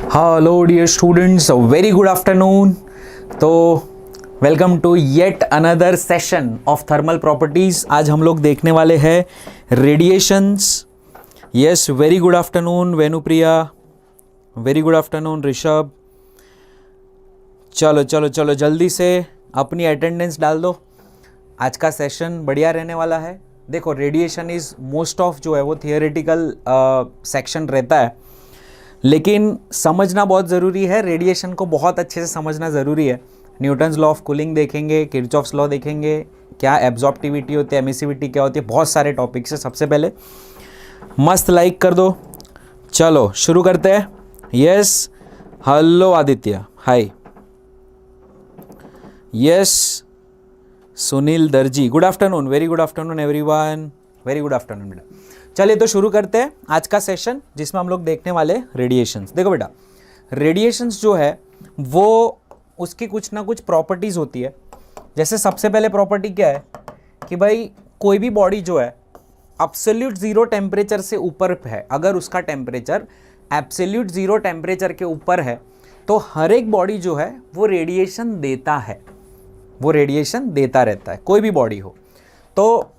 Hello dear students, very good afternoon. तो welcome to yet another session of thermal properties. आज हम लोग देखने वाले हैं radiations. Yes, very good afternoon Venupriya, very good afternoon Rishabh. चलो चलो चलो जल्दी से अपनी अटेंडेंस डाल दो। आज का सेशन बढ़िया रहने वाला है। देखो, रेडिएशन इज़ मोस्ट ऑफ जो है वो थियोरेटिकल सेक्शन रहता है, लेकिन समझना बहुत ज़रूरी है। रेडिएशन को बहुत अच्छे से समझना ज़रूरी है। न्यूटन्स लॉ ऑफ कूलिंग देखेंगे, किरचॉफ्स लॉ देखेंगे, क्या एब्जॉर्प्टिविटी होती है, एमिसिविटी क्या होती है, बहुत सारे टॉपिक्स है। सबसे पहले मस्त लाइक कर दो। चलो शुरू करते हैं। यस, हेलो आदित्य, हाय। यस, सुनील दर्जी, good afternoon, very good afternoon everyone, very good afternoon बेटा। चलिए तो शुरू करते हैं आज का सेशन, जिसमें हम लोग देखने वाले रेडिएशंस। देखो बेटा, रेडिएशंस जो है वो उसकी कुछ ना कुछ प्रॉपर्टीज़ होती है। जैसे सबसे पहले प्रॉपर्टी क्या है कि भाई कोई भी बॉडी जो है एब्सोल्यूट ज़ीरो टेम्परेचर से ऊपर है, अगर उसका टेम्परेचर एब्सोल्यूट ज़ीरो टेम्परेचर के ऊपर है तो हर एक बॉडी जो है वो रेडिएशन देता है, वो रेडिएशन देता रहता है, कोई भी बॉडी हो। तो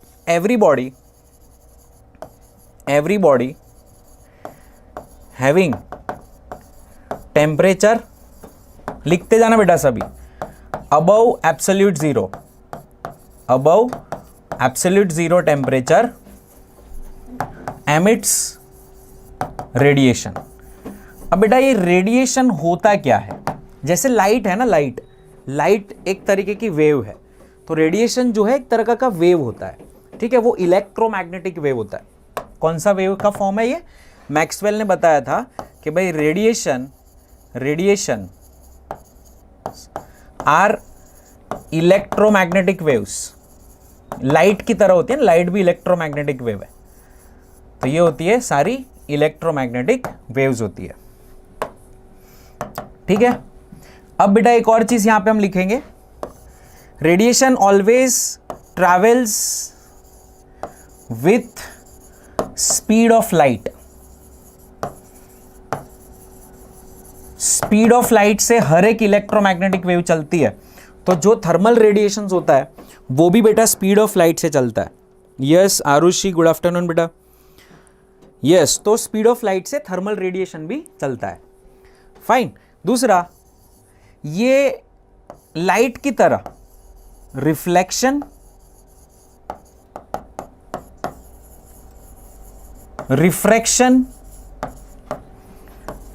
एवरी बॉडी हैविंग टेम्परेचर, लिखते जाना बेटा सभी, above absolute zero temperature emits radiation. अब बेटा ये रेडिएशन होता क्या है? जैसे लाइट है ना, लाइट एक तरीके की वेव है, तो रेडिएशन जो है एक तरह का वेव होता है, ठीक है। वो इलेक्ट्रोमैग्नेटिक वेव होता है। कौन सा वेव का फॉर्म है ये? मैक्सवेल ने बताया था कि भाई radiation are electromagnetic waves. Light की तरह होती है ना, लाइट भी इलेक्ट्रोमैग्नेटिक वेव है, तो ये होती है सारी इलेक्ट्रोमैग्नेटिक वेव्स होती है, ठीक है। अब बेटा एक और चीज यहां पे हम लिखेंगे, radiation always travels with speed of light. Speed of light से हर एक इलेक्ट्रोमैग्नेटिक वेव चलती है, तो जो थर्मल रेडिएशंस होता है वो भी बेटा स्पीड ऑफ लाइट से चलता है। यस आरुषि, गुड आफ्टरनून बेटा। यस, तो स्पीड ऑफ लाइट से थर्मल रेडिएशन भी चलता है। फाइन। दूसरा, ये लाइट की तरह रिफ्रैक्शन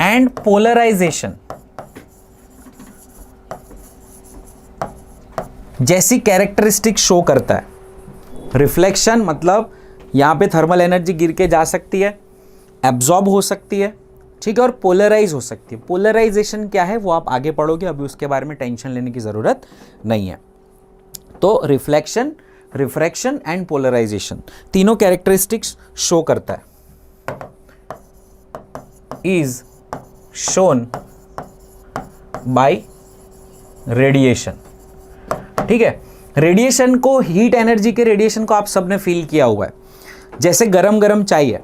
एंड पोलराइजेशन जैसी कैरेक्टरिस्टिक शो करता है। रिफ्लेक्शन मतलब यहां पे थर्मल एनर्जी गिर के जा सकती है, एब्जॉर्ब हो सकती है, ठीक है, और पोलराइज हो सकती है। पोलराइजेशन क्या है वो आप आगे पढ़ोगे, अभी उसके बारे में टेंशन लेने की जरूरत नहीं है। तो रिफ्लेक्शन, रिफ्रैक्शन एंड पोलराइजेशन तीनों कैरेक्टरिस्टिक्स शो करता है, इज शोन बाय रेडिएशन, ठीक है। रेडिएशन को, हीट एनर्जी के रेडिएशन को आप सबने फील किया हुआ है। जैसे गरम गरम चाय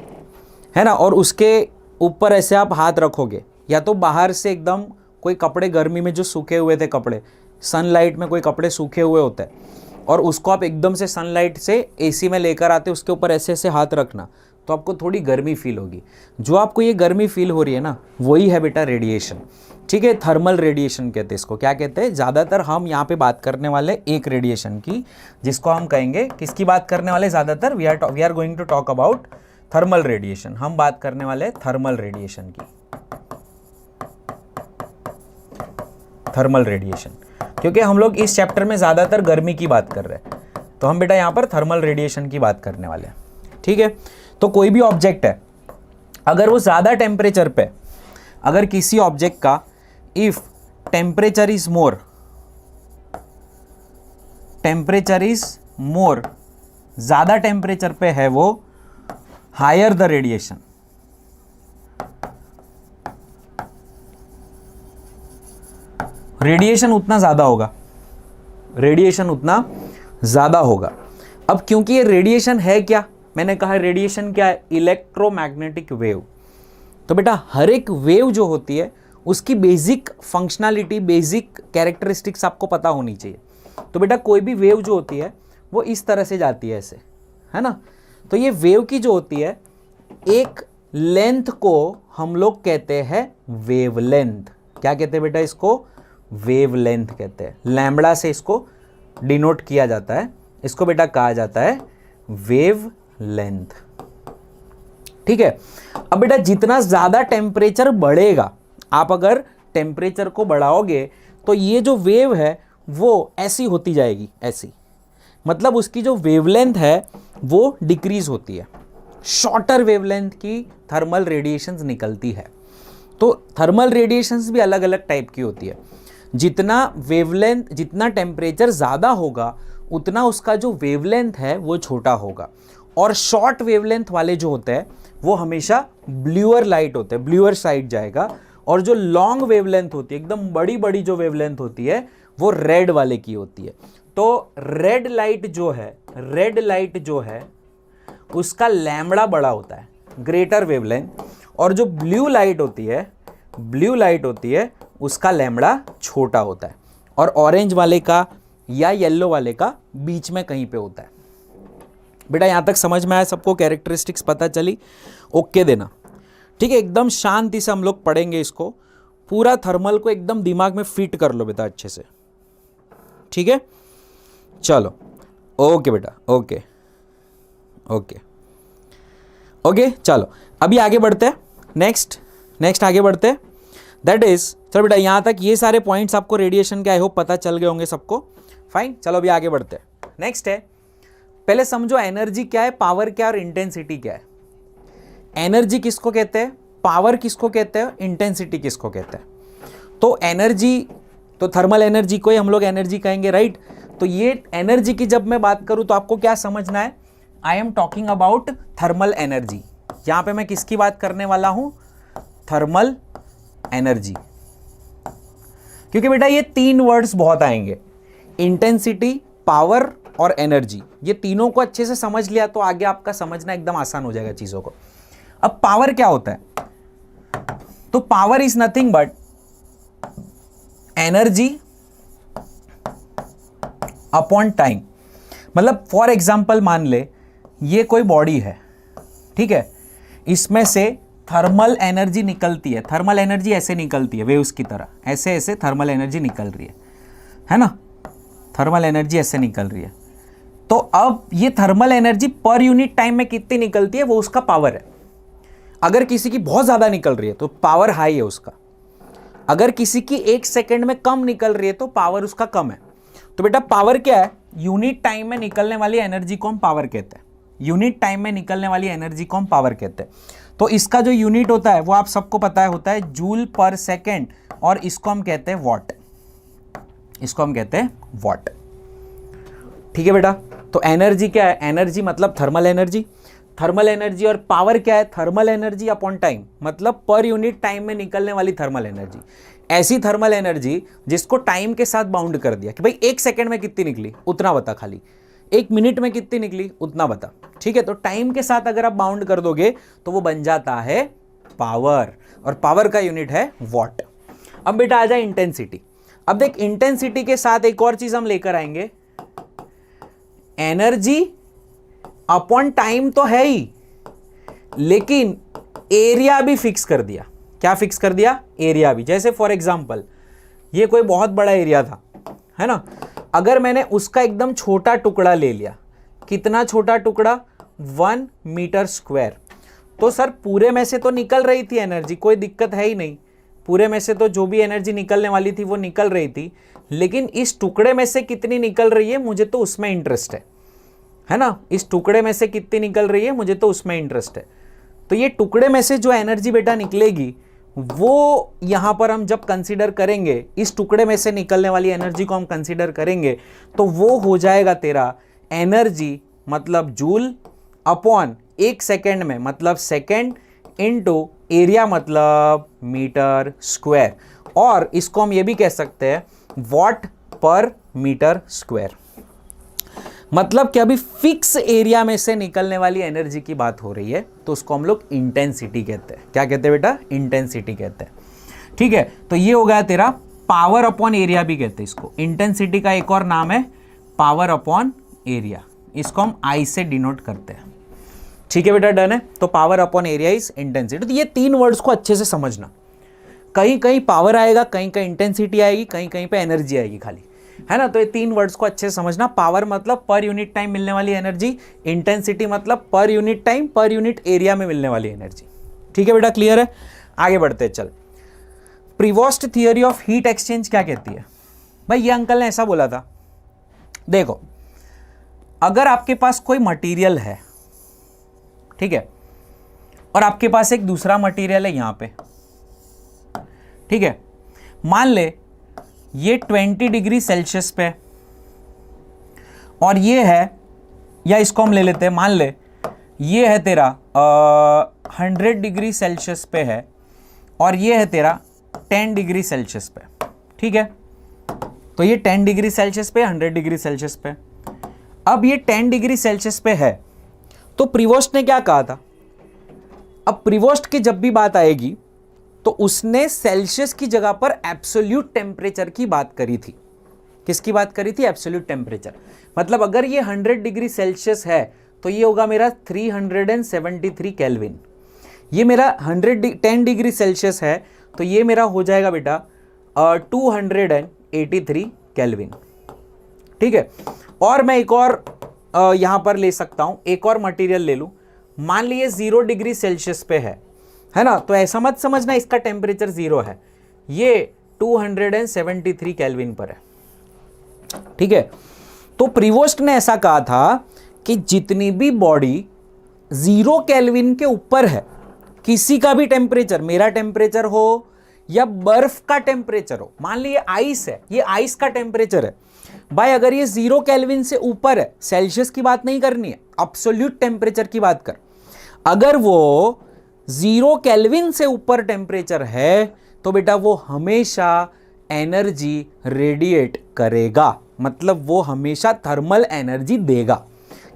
है ना, और उसके ऊपर ऐसे आप हाथ रखोगे, या तो बाहर से एकदम कोई कपड़े गर्मी में जो सूखे हुए थे कपड़े, सनलाइट में कोई कपड़े सूखे हुए होते हैं, और उसको आप एकदम से सनलाइट से एसी में लेकर आते, उसके ऊपर ऐसे ऐसे हाथ रखना, तो आपको थोड़ी गर्मी फील होगी। जो आपको ये गर्मी फील हो रही है ना, वही है बेटा रेडिएशन, ठीक है। थर्मल रेडिएशन कहते हैं इसको। क्या कहते हैं? ज़्यादातर हम यहाँ पे बात करने वाले एक रेडिएशन की, जिसको हम कहेंगे, किसकी बात करने वाले ज़्यादातर? We are going to talk about thermal radiation. हम बात करने वाले थर्मल रेडिएशन की, थर्मल रेडिएशन, क्योंकि हम लोग इस चैप्टर में ज़्यादातर गर्मी की बात कर रहे हैं, तो हम बेटा यहाँ पर थर्मल रेडिएशन की बात करने वाले हैं, ठीक है। तो कोई भी ऑब्जेक्ट है, अगर वो ज़्यादा टेम्परेचर पे, अगर किसी ऑब्जेक्ट का इफ टेम्परेचर इज मोर, ज़्यादा टेम्परेचर पे है वो, हायर द रेडिएशन, रेडिएशन उतना ज़्यादा होगा, रेडिएशन उतना ज़्यादा होगा। अब क्योंकि ये रेडिएशन है क्या, मैंने कहा रेडिएशन क्या है? Electromagnetic wave. तो बेटा हर एक वेव जो होती है उसकी बेसिक फंक्शनैलिटी, बेसिक कैरेक्टरिस्टिक्स आपको पता होनी चाहिए। तो बेटा कोई भी वेव जो होती है वो इस तरह से जाती है ऐसे, है ना। तो ये वेव की जो होती है एक लेंथ को हम लोग कहते हैं वेवलेंथ। क्या कहते हैं बेटा इसको? वेवलेंथ कहते हैं। लैम्बडा से इसको डिनोट किया जाता है, इसको बेटा कहा जाता है वेवलेंथ। ठीक है। अब बेटा जितना ज्यादा टेम्परेचर बढ़ेगा, आप अगर टेम्परेचर को बढ़ाओगे तो ये जो वेव है वो ऐसी होती जाएगी, ऐसी, मतलब उसकी जो वेवलेंथ है वो डिक्रीज होती है। शॉर्टर वेवलेंथ की थर्मल रेडिएशंस निकलती है। तो थर्मल रेडिएशंस भी अलग अलग टाइप की होती है। जितना वेवलेंथ, जितना टेम्परेचर ज़्यादा होगा उतना उसका जो वेवलेंथ है वो छोटा होगा। और शॉर्ट वेवलेंथ वाले जो होते हैं वो हमेशा ब्लूअर लाइट होते हैं, ब्लूअर साइड जाएगा। और जो लॉन्ग वेवलेंथ होती है, एकदम बड़ी बड़ी जो वेवलेंथ होती है वो रेड वाले की होती है। तो रेड लाइट जो है उसका लैम्बडा बड़ा होता है, ग्रेटर वेवलेंथ। और जो ब्लू लाइट होती है उसका लैम्बडा छोटा होता है। और ऑरेंज वाले का या येलो वाले का बीच में कहीं पे होता है। बेटा यहां तक समझ में आया सबको? कैरेक्टरिस्टिक्स पता चली? ओके देना। ठीक है, एकदम शांति से हम लोग पढ़ेंगे इसको। पूरा थर्मल को एकदम दिमाग में फिट कर लो बेटा अच्छे से। ठीक है, चलो ओके बेटा, ओके ओके ओके। चलो अभी आगे बढ़ते हैं, नेक्स्ट आगे बढ़ते हैं। दैट इज, चलो बेटा यहाँ तक ये सारे पॉइंट्स आपको रेडिएशन के आई होप पता चल गए होंगे सबको। फाइन, चलो अभी आगे बढ़ते हैं। नेक्स्ट है, पहले समझो एनर्जी क्या है, पावर क्या है और इंटेंसिटी क्या है। एनर्जी किसको कहते हैं, पावर किसको कहते हैं, इंटेंसिटी किसको कहते हैं। तो एनर्जी, तो थर्मल एनर्जी को ही हम लोग एनर्जी कहेंगे, राइट। तो ये एनर्जी की जब मैं बात करूं तो आपको क्या समझना है, I am talking about thermal energy. यहां पे मैं किसकी बात करने वाला हूं, थर्मल एनर्जी। क्योंकि बेटा ये तीन वर्ड्स बहुत आएंगे, इंटेंसिटी, पावर और एनर्जी। ये तीनों को अच्छे से समझ लिया तो आगे आपका समझना एकदम आसान हो जाएगा चीजों को। अब पावर क्या होता है, तो power is nothing but energy upon time. मतलब फॉर एग्जाम्पल मान ले ये कोई बॉडी है, ठीक है, इसमें से थर्मल एनर्जी निकलती है। थर्मल एनर्जी ऐसे निकलती है वेव्स की तरह, ऐसे ऐसे थर्मल एनर्जी निकल रही है ना, थर्मल एनर्जी ऐसे निकल रही है। तो अब ये thermal energy per unit time में कितनी निकलती है वो उसका पावर है। अगर किसी की बहुत ज्यादा निकल रही है तो पावर हाई है उसका, अगर किसी की एक सेकंड में कम निकल रही है तो पावर उसका कम है। तो बेटा पावर क्या है, यूनिट टाइम में निकलने वाली एनर्जी को हम पावर कहते हैं। यूनिट टाइम में निकलने वाली एनर्जी को हम पावर कहते हैं। तो इसका जो यूनिट होता है वो आप सबको पता है, होता है जूल पर सेकेंड, और इसको हम कहते हैं वॉट, इसको हम कहते हैं वॉट। ठीक है बेटा, तो एनर्जी क्या है, एनर्जी मतलब थर्मल एनर्जी। थर्मल एनर्जी और पावर क्या है, थर्मल एनर्जी अपॉन टाइम, मतलब पर यूनिट टाइम में निकलने वाली थर्मल एनर्जी। ऐसी थर्मल एनर्जी जिसको टाइम के साथ बाउंड कर दिया कि भाई एक सेकंड में कितनी निकली उतना बता, खाली एक मिनट में कितनी निकली उतना बता। ठीक है, तो टाइम के साथ अगर आप बाउंड कर दोगे तो वो बन जाता है पावर, और पावर का यूनिट है वॉट। अब बेटा आ जाए इंटेंसिटी। अब देख इंटेंसिटी के साथ एक और चीज हम लेकर आएंगे, एनर्जी अपॉन टाइम तो है ही, लेकिन एरिया भी फिक्स कर दिया। क्या फिक्स कर दिया, एरिया भी। जैसे फॉर एग्जांपल ये कोई बहुत बड़ा एरिया था, है ना, अगर मैंने उसका एकदम छोटा टुकड़ा ले लिया, कितना छोटा टुकड़ा, 1 मीटर स्क्वायर, तो सर पूरे में से तो निकल रही थी एनर्जी, कोई दिक्कत है ही नहीं, पूरे में से तो जो भी एनर्जी निकलने वाली थी वो निकल रही थी, लेकिन इस टुकड़े में से कितनी निकल रही है मुझे तो उसमें इंटरेस्ट है ना, इस टुकड़े में से कितनी निकल रही है मुझे तो उसमें इंटरेस्ट है। तो ये टुकड़े में से जो एनर्जी बेटा निकलेगी वो यहां पर हम जब कंसीडर करेंगे, इस टुकड़े में से निकलने वाली एनर्जी को हम कंसीडर करेंगे, तो वो हो जाएगा तेरा एनर्जी मतलब जूल अपॉन एक सेकेंड में मतलब सेकेंड इनटू एरिया मतलब मीटर स्क्वायर, और इसको हम ये भी कह सकते हैं वॉट पर मीटर स्क्वायर। मतलब कि अभी फिक्स एरिया में से निकलने वाली एनर्जी की बात हो रही है, तो उसको हम लोग इंटेंसिटी कहते हैं। क्या कहते हैं बेटा, इंटेंसिटी कहते हैं। ठीक है, तो ये हो गया तेरा पावर अपॉन एरिया भी कहते हैं इसको। इंटेंसिटी का एक और नाम है पावर अपॉन एरिया, इसको हम आई से डिनोट करते हैं। ठीक है बेटा, डन है। तो power upon area is intensity. तो ये तीन वर्ड्स को अच्छे से समझना, कहीं कहीं पावर आएगा, कहीं कहीं इंटेंसिटी आएगी, कहीं कहीं पे एनर्जी आएगी खाली, है ना। तो ये तीन वर्ड्स को अच्छे से समझना। पावर मतलब पर यूनिट टाइम मिलने वाली एनर्जी, इंटेंसिटी मतलब पर यूनिट टाइम पर यूनिट एरिया में मिलने वाली एनर्जी। ठीक है बेटा, क्लियर है। आगे बढ़ते हैं, चल। Prevost theory of heat exchange क्या कहती है भाई? ये अंकल ने ऐसा बोला था, देखो अगर आपके पास कोई मटेरियल है, ठीक है, और आपके पास एक दूसरा मटेरियल है यहां पे, ठीक है, मान ले ये 20 डिग्री सेल्सियस पे और ये है, या इसको हम ले लेते हैं, मान ले ये है तेरा 100 डिग्री सेल्सियस पे है और ये है तेरा 10 डिग्री सेल्सियस पे, ठीक है। तो ये 10 डिग्री सेल्सियस पे, 100 डिग्री सेल्सियस पे। अब ये 10 डिग्री सेल्सियस पे है, तो प्रीवोस्ट ने क्या कहा था? अब प्रीवोस्ट की जब भी बात आएगी तो उसने सेल्सियस की जगह पर एब्सोल्यूट टेम्परेचर की बात करी थी। किसकी बात करी थी? Absolute temperature. मतलब अगर ये 100 डिग्री सेल्सियस है तो ये होगा मेरा 373 केल्विन। ये मेरा 10 डिग्री सेल्सियस है तो ये मेरा हो जाएगा बेटा 283 केल्विन। ठीक है। और मैं एक और यहां पर ले सकता हूं, एक और मटेरियल ले लूं, मान लीजिए 0 डिग्री सेल्सियस पे है ना। तो ऐसा मत समझना इसका टेम्परेचर 0 है, ये 273 केल्विन पर है। ठीक है। तो प्रीवोस्ट ने ऐसा कहा था कि जितनी भी बॉडी 0 केल्विन के ऊपर है, किसी का भी टेम्परेचर, मेरा टेम्परेचर हो या बर्फ का टेम्परेचर हो, मान लीजिए आइस है, ये आइस का टेम्परेचर है भाई, अगर ये 0 केल्विन से ऊपर है, सेल्सियस की बात नहीं करनी है, एब्सोल्यूट टेम्परेचर की बात कर, अगर वो 0 केल्विन से ऊपर टेम्परेचर है तो बेटा वो हमेशा एनर्जी रेडिएट करेगा, मतलब वो हमेशा थर्मल एनर्जी देगा।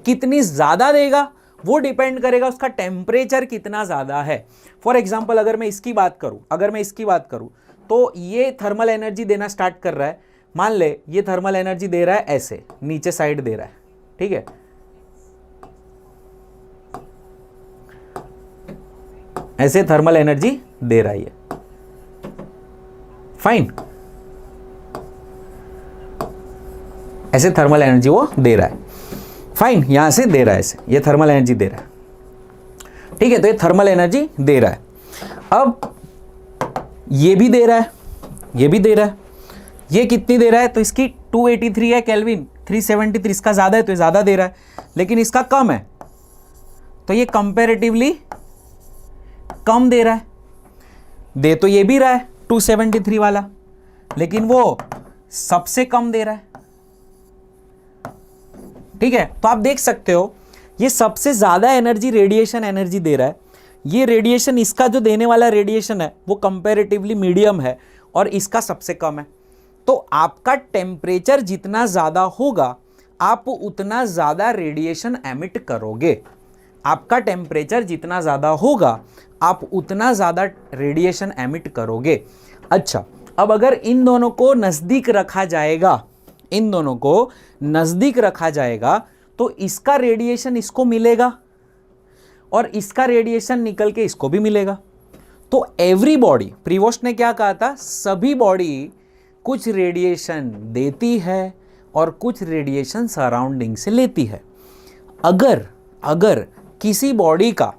कितनी ज्यादा देगा वो डिपेंड करेगा उसका टेम्परेचर कितना ज्यादा है। फॉर एग्जाम्पल अगर मैं इसकी बात करूं, तो ये थर्मल एनर्जी देना स्टार्ट कर रहा है, मान ले ये थर्मल एनर्जी दे रहा है ऐसे नीचे साइड दे रहा है, ठीक है, ऐसे थर्मल एनर्जी दे रहा है, फाइन, ऐसे थर्मल एनर्जी वो दे रहा है, फाइन, यहां से दे रहा है ऐसे, ये थर्मल एनर्जी दे रहा है, ठीक है। तो ये थर्मल एनर्जी दे रहा है। अब ये भी दे रहा है, ये भी दे रहा है, ये कितनी दे रहा है? तो इसकी 283 है केल्विन, 373, इसका ज्यादा है तो ये ज्यादा दे रहा है, लेकिन इसका कम है तो ये कंपैरेटिवली कम दे रहा है। दे तो ये भी रहा है 273 वाला, लेकिन वो सबसे कम दे रहा है, ठीक है। तो आप देख सकते हो ये सबसे ज्यादा एनर्जी रेडिएशन एनर्जी दे रहा है, ये रेडिएशन, इसका जो देने वाला रेडिएशन है वो कंपैरेटिवली मीडियम है और इसका सबसे कम है। तो आपका टेम्परेचर जितना ज्यादा होगा आप उतना ज्यादा रेडिएशन एमिट करोगे, आपका टेम्परेचर जितना ज्यादा होगा आप उतना ज्यादा रेडिएशन एमिट करोगे। अच्छा, अब अगर इन दोनों को नजदीक रखा जाएगा, इन दोनों को नजदीक रखा जाएगा तो इसका रेडिएशन इसको मिलेगा और इसका रेडिएशन निकल के इसको भी मिलेगा। तो एवरी बॉडी, प्रीवोस्ट ने क्या कहा था, सभी बॉडी कुछ रेडिएशन देती है और कुछ रेडिएशन सराउंडिंग से लेती है। अगर किसी बॉडी का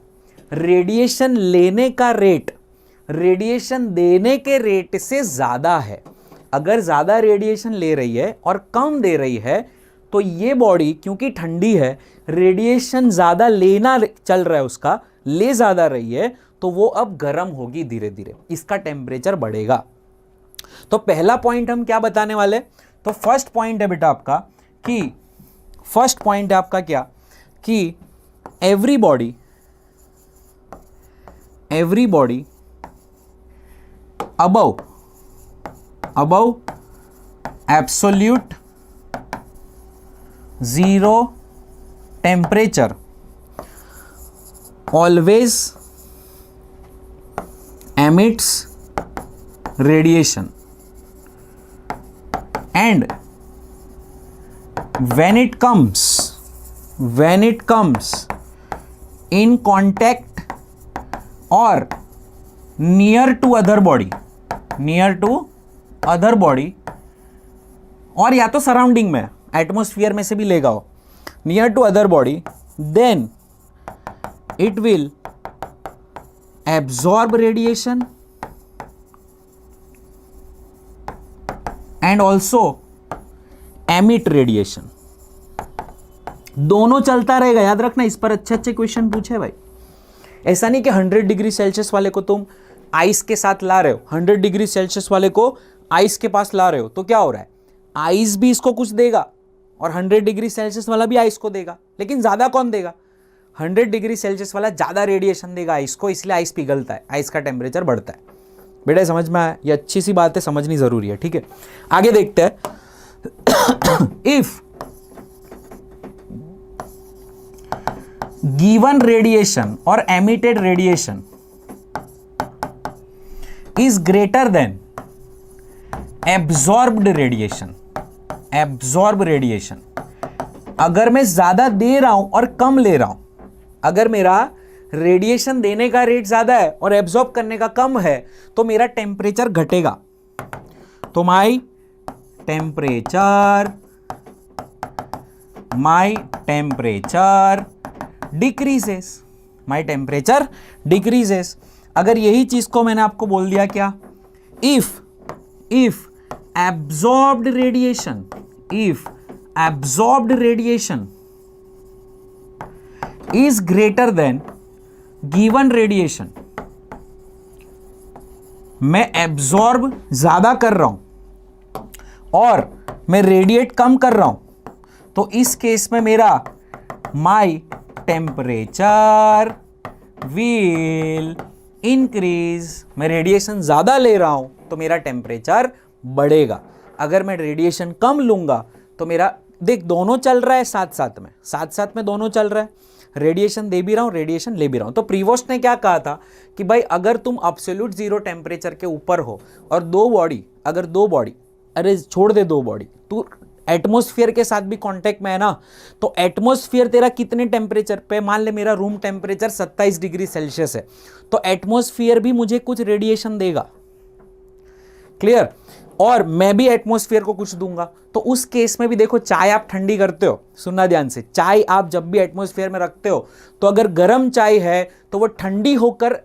रेडिएशन लेने का रेट रेडिएशन देने के रेट से ज्यादा है, अगर ज्यादा रेडिएशन ले रही है और कम दे रही है, तो ये बॉडी क्योंकि ठंडी है, रेडिएशन ज्यादा लेना चल रहा है, उसका ले ज्यादा रही है, तो वो अब गर्म होगी धीरे धीरे, इसका टेम्परेचर बढ़ेगा। तो पहला पॉइंट हम क्या बताने वाले, तो फर्स्ट पॉइंट है बेटा आपका कि फर्स्ट पॉइंट है आपका क्या, कि every body above absolute zero temperature always emits radiation, and when it comes in contact or near to other body और या तो सराउंडिंग में, एटमोस्फियर में से भी लेगा हो, near to other body, then it will absorb radiation and also emit radiation. दोनों चलता रहेगा, याद रखना, इस पर अच्छे अच्छे क्वेश्चन पूछे भाई। ऐसा नहीं कि 100 डिग्री सेल्सियस वाले को तुम आइस के साथ ला रहे हो, 100 डिग्री सेल्सियस वाले को आइस के पास ला रहे हो, तो क्या हो रहा है, आइस भी इसको कुछ देगा और 100 डिग्री सेल्सियस वाला भी आइस को देगा, लेकिन ज्यादा कौन देगा, 100 डिग्री सेल्सियस वाला ज्यादा रेडिएशन देगा आइस को, इसलिए आइस पिघलता है, आइस का टेम्परेचर बढ़ता है। बेटा समझ में आया, ये अच्छी सी बात है, समझनी जरूरी है, ठीक है। आगे देखते हैं। इफ गिवन रेडिएशन और emitted radiation is greater than absorbed radiation, अगर मैं ज्यादा दे रहा हूं और कम ले रहा हूं, अगर मेरा रेडिएशन देने का रेट ज्यादा है और एब्जॉर्ब करने का कम है, तो मेरा टेम्परेचर घटेगा। तो माई टेम्परेचर डिक्रीजेस। अगर यही चीज को मैंने आपको बोल दिया क्या, if absorbed radiation is greater than given radiation, मैं एब्जॉर्ब ज्यादा कर रहा हूं और मैं रेडिएट कम कर रहा हूं, तो इस केस में मेरा माई टेम्परेचर विल इंक्रीज। मैं रेडिएशन ज्यादा ले रहा हूं तो मेरा टेम्परेचर बढ़ेगा, अगर मैं रेडिएशन कम लूंगा तो मेरा, देख दोनों चल रहा है साथ साथ में दोनों चल रहा है, रेडिएशन दे भी रहा हूं, रेडिएशन ले भी रहा हूं। तो प्रीवोस्ट ने क्या कहा था कि भाई अगर तुम एब्सोल्यूट जीरो टेम्परेचर के ऊपर हो और दो बॉडी, अरे छोड़ दे दो बॉडी, तू एटमॉस्फेयर के साथ भी कांटेक्ट में है ना, तो एटमॉस्फेयर तेरा कितने टेम्परेचर पे, मान ले मेरा रूम टेम्परेचर 27 डिग्री सेल्सियस है, तो एटमॉस्फेयर भी मुझे कुछ रेडिएशन देगा, क्लियर, और मैं भी एटमॉस्फेयर को कुछ दूंगा। तो उस केस में भी देखो, चाय आप ठंडी करते हो, सुनना ध्यान से, चाय आप जब भी एटमॉस्फेयर में रखते हो तो अगर गर्म चाय है तो वो ठंडी होकर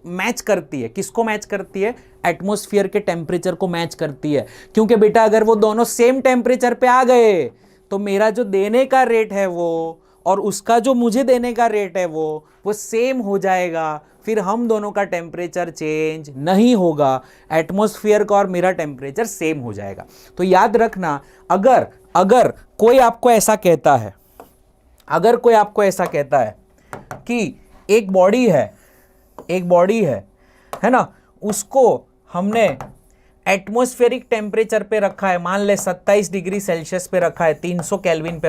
मैच करती है, किसको मैच करती है, एटमॉस्फेयर के टेम्परेचर को मैच करती है। क्योंकि बेटा अगर वो दोनों सेम टेम्परेचर पे आ गए तो मेरा जो देने का रेट है वो और उसका जो मुझे देने का रेट है वो सेम हो जाएगा, फिर हम दोनों का टेम्परेचर चेंज नहीं होगा, एटमॉस्फेयर का और मेरा टेम्परेचर सेम हो जाएगा। तो याद रखना, अगर कोई आपको ऐसा कहता है, कि एक बॉडी है ना, उसको हमने एटमॉस्फेरिक टेम्परेचर पे रखा है, मान ले 27 डिग्री सेल्सियस पे रखा है, 300 केल्विन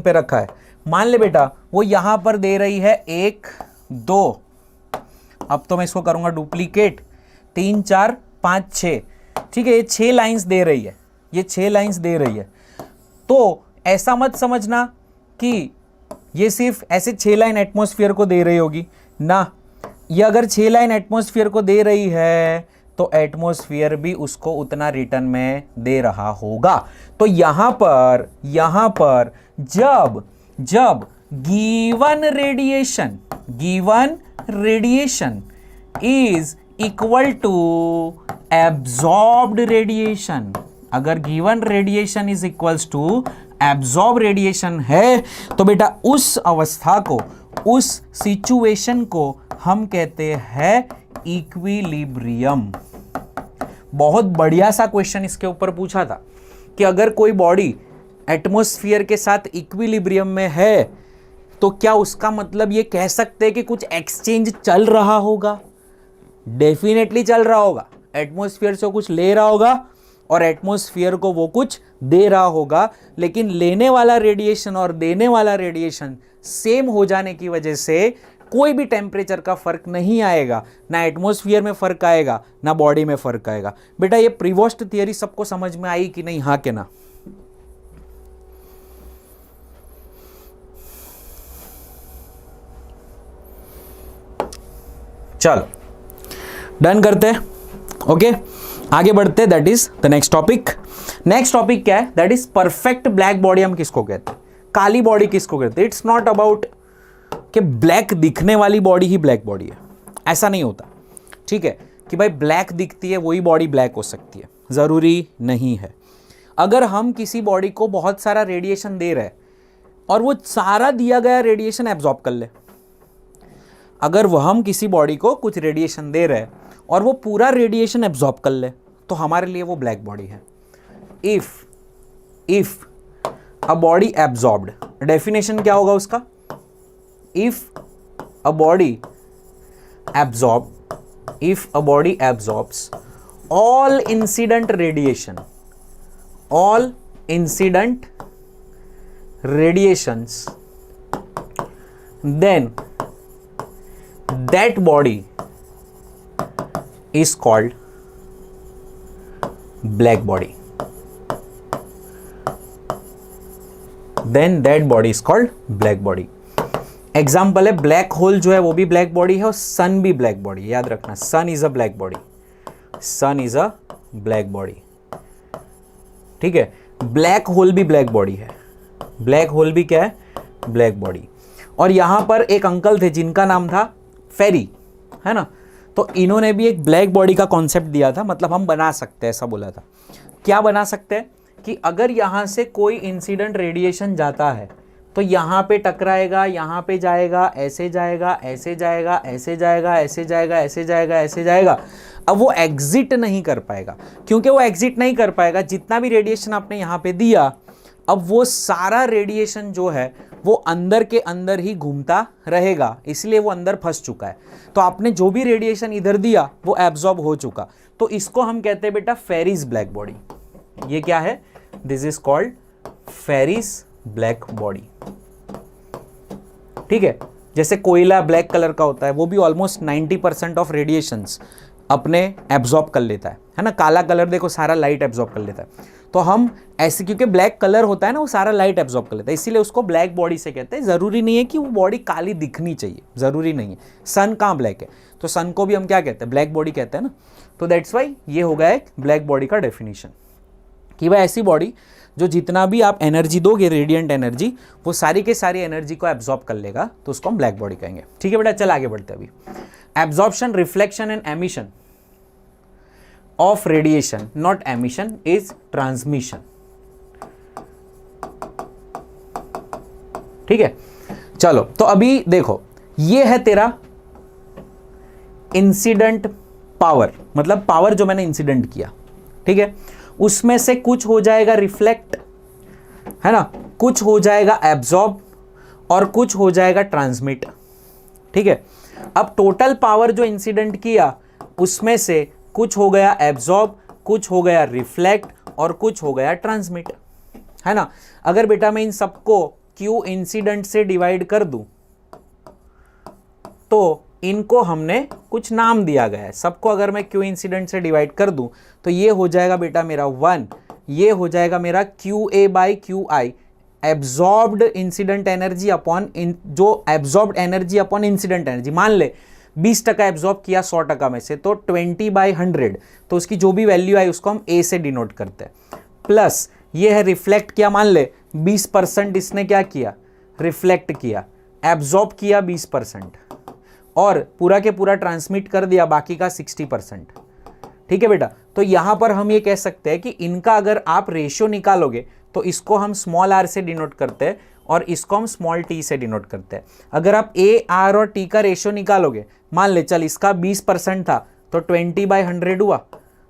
पे रखा है, मान ले बेटा वो यहां पर दे रही है 1 2, अब तो मैं इसको करूंगा डुप्लीकेट, 3 4 5 6, ठीक है, ये 6 लाइंस दे रही है, तो ऐसा मत समझना कि ये सिर्फ ऐसे 6 लाइन एटमॉस्फेयर को दे रही होगी ना, ये अगर 6 लाइन एटमॉस्फेयर को दे रही है तो एटमॉस्फेयर भी उसको उतना रिटर्न में दे रहा होगा। तो यहां पर जब given radiation is equal to absorbed radiation, अगर given radiation is equals to absorb radiation है तो बेटा उस अवस्था को, उस सिचुएशन को हम कहते हैं इक्विलिब्रियम। बहुत बढ़िया सा क्वेश्चन इसके ऊपर पूछा था कि अगर कोई बॉडी एटमॉस्फेयर के साथ इक्विलिब्रियम में है तो क्या उसका मतलब ये कह सकते हैं कि कुछ एक्सचेंज चल रहा होगा? डेफिनेटली चल रहा होगा, एटमॉस्फेयर से कुछ ले रहा होगा और एटमॉस्फेयर को वो कुछ दे रहा होगा, लेकिन लेने वाला रेडिएशन और देने वाला रेडिएशन सेम हो जाने की वजह से कोई भी टेम्परेचर का फर्क नहीं आएगा, ना एटमॉस्फेयर में फर्क आएगा, ना बॉडी में फर्क आएगा। बेटा ये प्रीवोस्ट थियरी सबको समझ में आई कि नहीं, हाँ के ना? चलो डन करते हैं, ओके आगे बढ़ते हैं। That is the next topic. Next topic क्या है? That is perfect black body हम किसको कहते हैं, काली बॉडी किसको कहते हैं। इट्स नॉट अबाउट कि ब्लैक दिखने वाली बॉडी ही ब्लैक बॉडी है, ऐसा नहीं होता, ठीक है, कि भाई ब्लैक दिखती है वही बॉडी ब्लैक हो सकती है, ज़रूरी नहीं है। अगर हम किसी बॉडी को बहुत सारा रेडिएशन दे रहे हैं और वो सारा दिया गया रेडिएशन एब्जॉर्ब कर ले, अगर वह हम किसी बॉडी को कुछ रेडिएशन दे रहे हैं और वो पूरा रेडिएशन एब्जॉर्ब कर ले, तो हमारे लिए वो ब्लैक बॉडी है। If a body absorbed, definition क्या होगा उसका? If a body absorbs all incident radiations, then that body is called black body. Then that body is called black body. Example है ब्लैक होल जो है वो भी black body है और सन भी ब्लैक बॉडी है, याद रखना, sun is a black body, sun is a black body, ठीक है। ब्लैक होल भी ब्लैक बॉडी है, ब्लैक होल भी क्या है? Black body. और यहां पर एक अंकल थे जिनका नाम था फेरी, है ना, तो इन्होंने भी एक ब्लैक बॉडी का कॉन्सेप्ट दिया था, मतलब हम बना सकते हैं, ऐसा बोला था। क्या बना सकते हैं? कि अगर यहां से कोई इंसिडेंट रेडिएशन जाता है तो यहाँ पे टकराएगा, यहाँ पे जाएगा, ऐसे जाएगा, ऐसे जाएगा, ऐसे जाएगा, ऐसे जाएगा, ऐसे जाएगा, ऐसे जाएगा। अब वो एग्जिट नहीं कर पाएगा, क्योंकि वो एग्जिट नहीं कर पाएगा, जितना भी रेडिएशन आपने यहाँ पे दिया, अब वो सारा रेडिएशन जो है वो अंदर के अंदर ही घूमता रहेगा, इसलिए वो अंदर फंस चुका है। तो आपने जो भी रेडिएशन इधर दिया वो एब्जॉर्ब हो चुका, तो इसको हम कहते हैं बेटा फेरिस ब्लैक बॉडी। ये क्या है? This is called Ferry's black body, ठीक है। जैसे कोयला ब्लैक कलर का होता है, वो भी ऑलमोस्ट 90% ऑफ रेडिएशंस अपने एब्जॉर्ब कर लेता है ना। काला कलर देखो सारा लाइट एब्जॉर्ब कर लेता है, तो हम ऐसे, क्योंकि ब्लैक कलर होता है ना, वो सारा लाइट एब्जॉर्ब कर लेता है, इसीलिए उसको ब्लैक बॉडी से कहते हैं। जरूरी नहीं है कि वो बॉडी काली दिखनी चाहिए, जरूरी नहीं है। सन कहाँ ब्लैक है, तो सन को भी हम क्या कहते हैं? ब्लैक बॉडी कहते हैं ना। तो दैट्स वाई ये हो गया एक ब्लैक बॉडी का डेफिनेशन, कि भाई ऐसी बॉडी जो जितना भी आप एनर्जी दोगे, रेडिएंट एनर्जी, वो सारी के सारी एनर्जी को एब्जॉर्ब कर लेगा, तो उसको हम ब्लैक बॉडी कहेंगे, ठीक है बेटा। चल आगे बढ़ते हैं अभी। Absorption, reflection and emission of radiation, not emission, is transmission, ठीक है। चलो तो अभी देखो, ये है तेरा इंसिडेंट पावर, मतलब पावर जो मैंने इंसिडेंट किया, ठीक है। उसमें से कुछ हो जाएगा रिफ्लेक्ट, है ना, कुछ हो जाएगा एब्जॉर्ब और कुछ हो जाएगा ट्रांसमिट, ठीक है। अब टोटल पावर जो इंसिडेंट किया उसमें से कुछ हो गया एब्जॉर्ब, कुछ हो गया रिफ्लेक्ट और कुछ हो गया ट्रांसमिट, है ना। अगर बेटा मैं इन सबको क्यू इंसिडेंट से डिवाइड कर दूं तो इनको हमने कुछ नाम दिया गया है। सबको अगर मैं क्यू इंसिडेंट से डिवाइड कर दूं तो ये हो जाएगा बेटा मेरा 1, ये हो जाएगा मेरा Q A by Q I, absorbed incident energy upon जो absorbed energy upon incident energy. मान ले 20% एब्जॉर्ब किया 100% में से, तो 20/100, तो उसकी जो भी वैल्यू आई उसको हम ए से डिनोट करते हैं। प्लस ये है रिफ्लेक्ट किया, मान ले 20% इसने क्या किया? रिफ्लेक्ट किया, एब्जॉर्ब किया 20% और पूरा के पूरा ट्रांसमिट कर दिया बाकी का 60%, ठीक है बेटा। तो यहां पर हम ये कह सकते हैं कि इनका अगर आप रेशियो निकालोगे तो इसको हम स्मॉल आर से डिनोट करते हैं और इसको हम स्मॉल टी से डिनोट करते हैं। अगर आप ए, आर और टी का रेशियो निकालोगे, मान ले चल इसका 20% था तो 20/100 हुआ,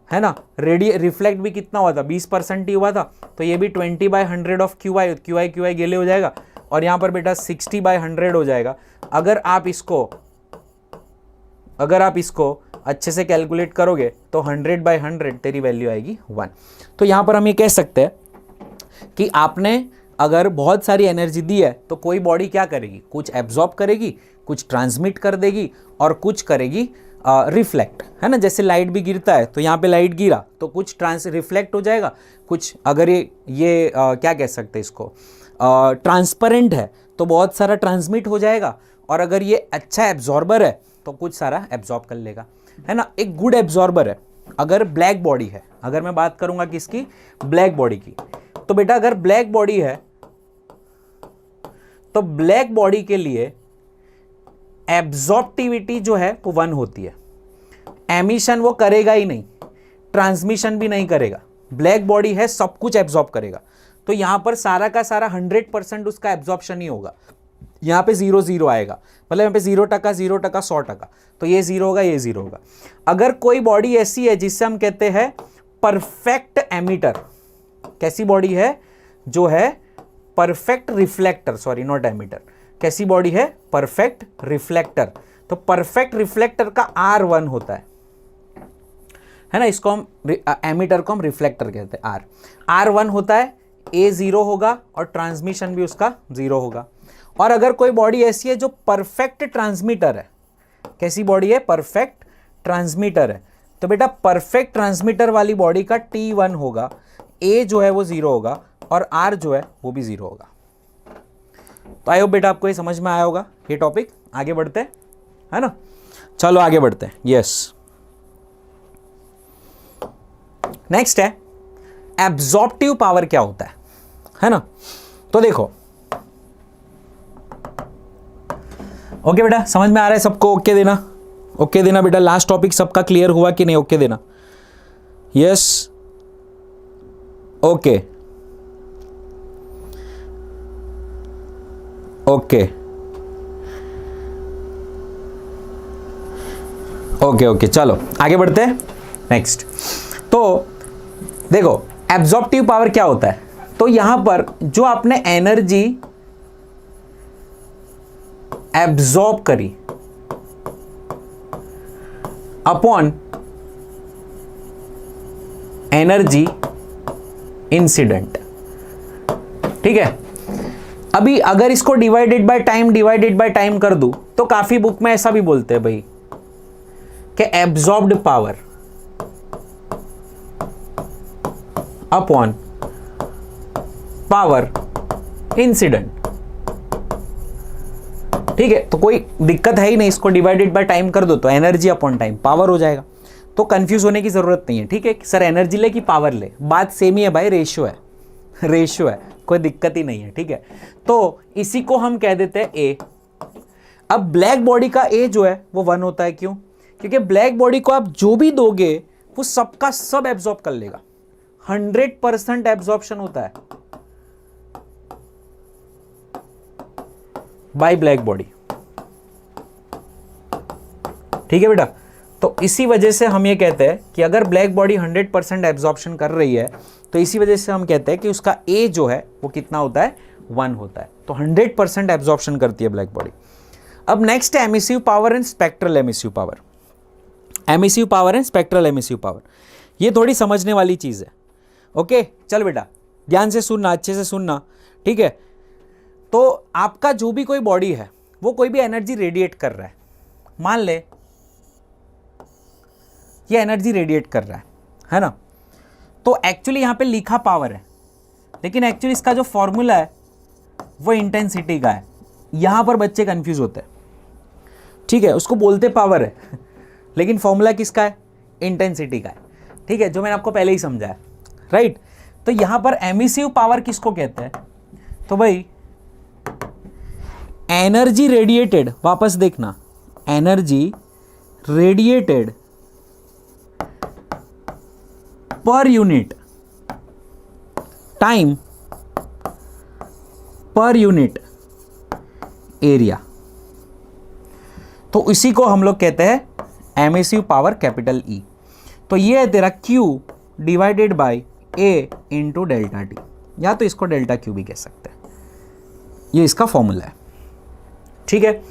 है ना। रिफ्लेक्ट भी कितना हुआ था? 20% ही हुआ था, तो ये भी 20/100 of Q I, Q I गेले हो जाएगा, और यहाँ पर बेटा 60/100 हो जाएगा। अगर आप इसको अच्छे से कैलकुलेट करोगे तो 100/100 तेरी वैल्यू आएगी 1। तो यहाँ पर हम ये कह सकते हैं कि आपने अगर बहुत सारी एनर्जी दी है तो कोई बॉडी क्या करेगी? कुछ एब्जॉर्ब करेगी, कुछ ट्रांसमिट कर देगी और कुछ करेगी रिफ्लेक्ट, है ना। जैसे लाइट भी गिरता है तो यहाँ पे लाइट गिरा तो कुछ रिफ्लेक्ट हो जाएगा, कुछ अगर ये क्या कह सकते हैं इसको, ट्रांसपेरेंट है तो बहुत सारा ट्रांसमिट हो जाएगा, और अगर ये अच्छा एब्जॉर्बर है तो कुछ सारा एब्जॉर्ब कर लेगा, है ना। एक गुड एब्जॉर्बर है। अगर ब्लैक बॉडी है, अगर मैं बात करूंगा किसकी, ब्लैक बॉडी की, तो बेटा अगर ब्लैक बॉडी है तो ब्लैक बॉडी के लिए एब्जॉर्प्टिविटी जो है वो 1 होती है। एमिशन वो करेगा ही नहीं, ट्रांसमिशन भी नहीं करेगा। ब्लैक बॉडी है, सब कुछ एब्जॉर्ब करेगा, तो यहां पर सारा का सारा 100% उसका एब्जॉर्प्शन ही होगा। यहाँ पे 0 0 आएगा, मतलब यहाँ पे 0% 0% 100%, तो ये 0 होगा, ये 0 होगा। अगर कोई बॉडी ऐसी है जिससे हम कहते हैं परफेक्ट एमिटर, कैसी बॉडी है, जो है perfect reflector, sorry not emitter, कैसी बॉडी है, परफेक्ट रिफ्लेक्टर, तो परफेक्ट रिफ्लेक्टर का R1 होता है ना। इसको हम एमिटर को हम रिफ्लेक्टर कहते हैं, R1 होता है, A 0 होगा और ट्रांसमिशन भी उसका 0 होगा। और अगर कोई बॉडी ऐसी है जो परफेक्ट ट्रांसमीटर है, कैसी बॉडी है, परफेक्ट ट्रांसमीटर है, तो बेटा परफेक्ट ट्रांसमीटर वाली बॉडी का T1 होगा, A जो है वो 0 होगा और R जो है वो भी 0 होगा। तो आई होप बेटा आपको ये समझ में आया होगा ये टॉपिक। आगे बढ़ते हैं, है ना, चलो आगे बढ़ते हैं। यस, नेक्स्ट है एब्जॉर्प्टिव पावर क्या होता है ना। तो देखो, ओके बेटा, समझ में आ रहा है सबको, ओके देना, ओके देना बेटा। लास्ट टॉपिक सबका क्लियर हुआ कि नहीं, ओके देना। Yes, okay okay okay okay, चलो आगे बढ़ते हैं नेक्स्ट। तो देखो एब्जॉर्प्टिव पावर क्या होता है, तो यहां पर जो आपने एनर्जी एब्जॉर्ब करी अपॉन एनर्जी इंसिडेंट, ठीक है। अभी अगर इसको डिवाइडेड बाय टाइम कर दूं तो काफी बुक में ऐसा भी बोलते हैं भाई कि absorbed power upon power incident, ठीक है। तो कोई दिक्कत है ही नहीं, इसको डिवाइडेड बाय टाइम कर दो तो एनर्जी अपॉन टाइम पावर हो जाएगा, तो कंफ्यूज होने की जरूरत नहीं है, ठीक है। सर एनर्जी ले कि पावर ले, बात सेम ही है भाई, रेशियो है, रेशियो है, कोई दिक्कत ही नहीं है, ठीक है। तो इसी को हम कह देते हैं ए। अब ब्लैक बॉडी का ए जो है वो 1 होता है, क्यों, क्योंकि ब्लैक बॉडी को आप जो भी दोगे वो सबका सब एब्जॉर्ब कर लेगा, 100% एब्जॉर्प्शन होता है बाय ब्लैक बॉडी, ठीक है बेटा। तो इसी वजह से हम ये कहते हैं कि अगर ब्लैक बॉडी 100% एब्जॉर्प्शन कर रही है तो इसी वजह से हम कहते हैं कि उसका ए जो है वो कितना होता है, 1 होता है। तो 100% एब्जॉर्प्शन करती है ब्लैक बॉडी। अब नेक्स्ट है emissive power and spectral emissive power. Emissive power and spectral emissive power, ये थोड़ी समझने वाली चीज है, ओके। चल बेटा ध्यान से सुनना, अच्छे से सुनना, ठीक है। तो आपका जो भी कोई बॉडी है वो कोई भी एनर्जी रेडिएट कर रहा है, मान ले ये एनर्जी रेडिएट कर रहा है ना। तो एक्चुअली यहां पे लिखा पावर है, लेकिन एक्चुअली इसका जो फॉर्मूला है वो इंटेंसिटी का है। यहां पर बच्चे कंफ्यूज होते हैं, ठीक है। उसको बोलते पावर है लेकिन फॉर्मूला किसका है, इंटेंसिटी का है, ठीक है, जो मैंने आपको पहले ही समझाया, राइट। तो यहां पर एमिसिव पावर किसको कहते हैं, तो भाई एनर्जी रेडिएटेड, वापस देखना, एनर्जी रेडिएटेड पर यूनिट टाइम पर यूनिट एरिया, तो इसी को हम लोग कहते हैं एमिसिव पावर कैपिटल ई। तो ये है तेरा Q divided by A into delta T, या तो इसको डेल्टा Q भी कह सकते हैं, ये इसका फॉर्मूला है, ठीक है।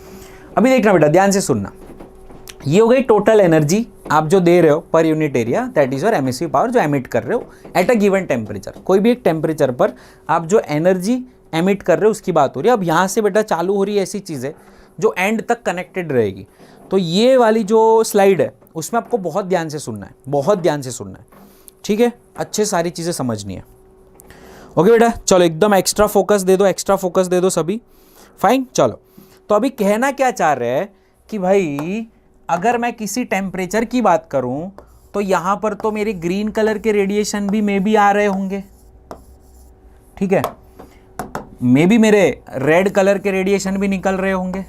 अभी देखना बेटा, ध्यान से सुनना, ये हो गई टोटल एनर्जी आप जो दे रहे हो पर unit area, that is your emissive power, जो एमिट कर रहे हो एट अ गिवन टेम्परेचर। कोई भी एक टेम्परेचर पर आप जो एनर्जी एमिट कर रहे हो उसकी बात हो रही है। अब यहाँ से बेटा चालू हो रही है ऐसी चीज़ें जो एंड तक कनेक्टेड रहेगी। तो ये वाली जो स्लाइड है उसमें आपको बहुत ध्यान से सुनना है, बहुत ध्यान से सुनना है, ठीक है, अच्छे सारी चीज़ें समझनी है। ओके बेटा, चलो एकदम एक्स्ट्रा फोकस दे दो, एक्स्ट्रा फोकस दे दो सभी। फाइन, चलो। तो अभी कहना क्या चाह रहे हैं कि भाई अगर मैं किसी टेम्परेचर की बात करूं तो यहां पर तो मेरे ग्रीन कलर के रेडिएशन भी मे बी आ रहे होंगे, ठीक है, मे बी मेरे रेड कलर के रेडिएशन भी निकल रहे होंगे।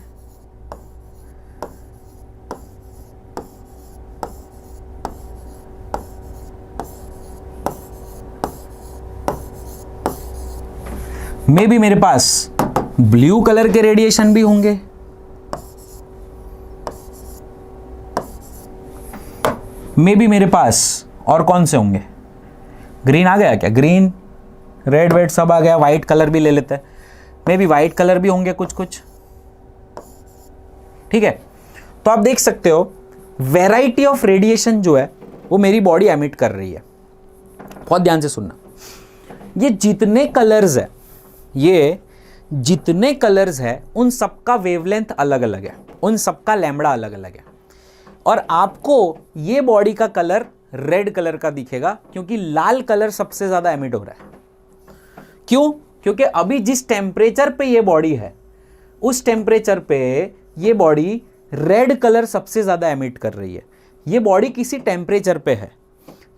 मे बी मेरे पास ब्लू कलर के रेडिएशन भी होंगे, मे बी मेरे पास और कौन से होंगे, ग्रीन आ गया क्या, ग्रीन रेड वेड सब आ गया, वाइट कलर भी ले लेते हैं, मे बी वाइट कलर भी होंगे कुछ कुछ, ठीक है। तो आप देख सकते हो वैरायटी ऑफ रेडिएशन जो है वो मेरी बॉडी एमिट कर रही है। बहुत ध्यान से सुनना, ये जितने कलर्स है, ये जितने कलर्स है उन सबका वेवलेंथ अलग अलग है, उन सबका लैम्बडा अलग अलग है। और आपको ये बॉडी का कलर रेड कलर का दिखेगा क्योंकि लाल कलर सबसे ज्यादा एमिट हो रहा है। क्यों? क्योंकि अभी जिस टेम्परेचर पे ये बॉडी है उस टेम्परेचर पे ये बॉडी रेड कलर सबसे ज्यादा एमिट कर रही है। ये बॉडी किसी टेम्परेचर पे है,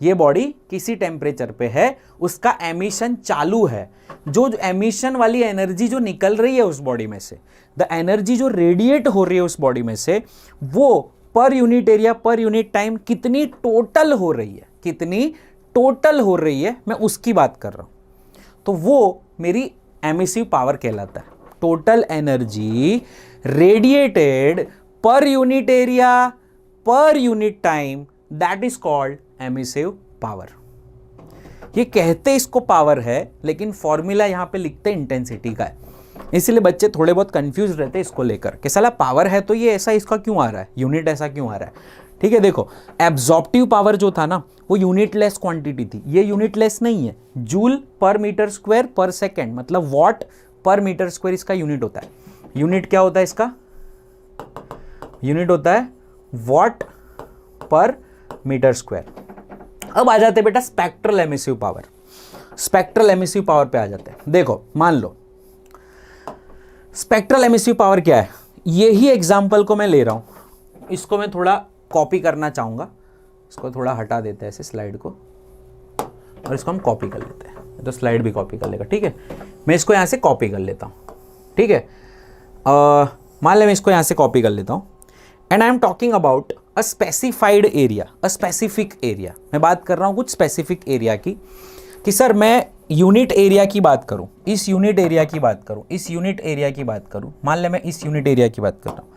ये बॉडी किसी टेम्परेचर पे है, उसका एमिशन चालू है। जो एमिशन वाली एनर्जी जो निकल रही है उस बॉडी में से, द एनर्जी जो रेडिएट हो रही है उस बॉडी में से, वो पर unit area per unit time कितनी टोटल हो रही है, कितनी टोटल हो रही है, मैं उसकी बात कर रहा हूं। तो वो मेरी एमिसिव पावर कहलाता है। टोटल एनर्जी रेडिएटेड पर unit area per unit time, that is called emissive power. ये कहते इसको पावर है लेकिन फॉर्मूला यहां पे लिखते इंटेंसिटी का है, इसलिए बच्चे थोड़े बहुत कंफ्यूज रहते हैं इसको लेकर कि साला पावर है तो ये ऐसा इसका क्यों आ रहा है, यूनिट ऐसा क्यों आ रहा है। ठीक है, देखो एब्जॉर्प्टिव पावर जो था ना वो यूनिटलेस क्वांटिटी थी, ये यूनिटलेस नहीं है। Joule per metre square per second, मतलब वॉट पर मीटर स्क्वायर इसका यूनिट होता है। यूनिट क्या होता है इसका? यूनिट होता है वॉट पर मीटर स्क्वायर। अब आ जाते बेटा spectral emissive power. Spectral emissive power पे आ जाते हैं। देखो मान लो स्पेक्ट्रल एमिसिव पावर क्या है, यही एग्जांपल को मैं ले रहा हूं, इसको मैं थोड़ा कॉपी करना चाहूंगा, इसको थोड़ा हटा देते हैं ऐसे स्लाइड को और इसको हम कॉपी कर लेते हैं, तो स्लाइड भी कॉपी कर लेगा। ठीक है, मैं इसको यहां से कॉपी कर लेता हूं। ठीक है, मान ले मैं इसको यहां से कॉपी कर लेता हूं and I am talking about a specified area, a specific area. मैं बात कर रहा हूं कुछ स्पेसिफिक एरिया की, कि सर मैं यूनिट एरिया की बात करूं, इस यूनिट एरिया की बात करूं, इस यूनिट एरिया की बात करूं, मान ले मैं इस यूनिट एरिया की बात कर रहा हूं।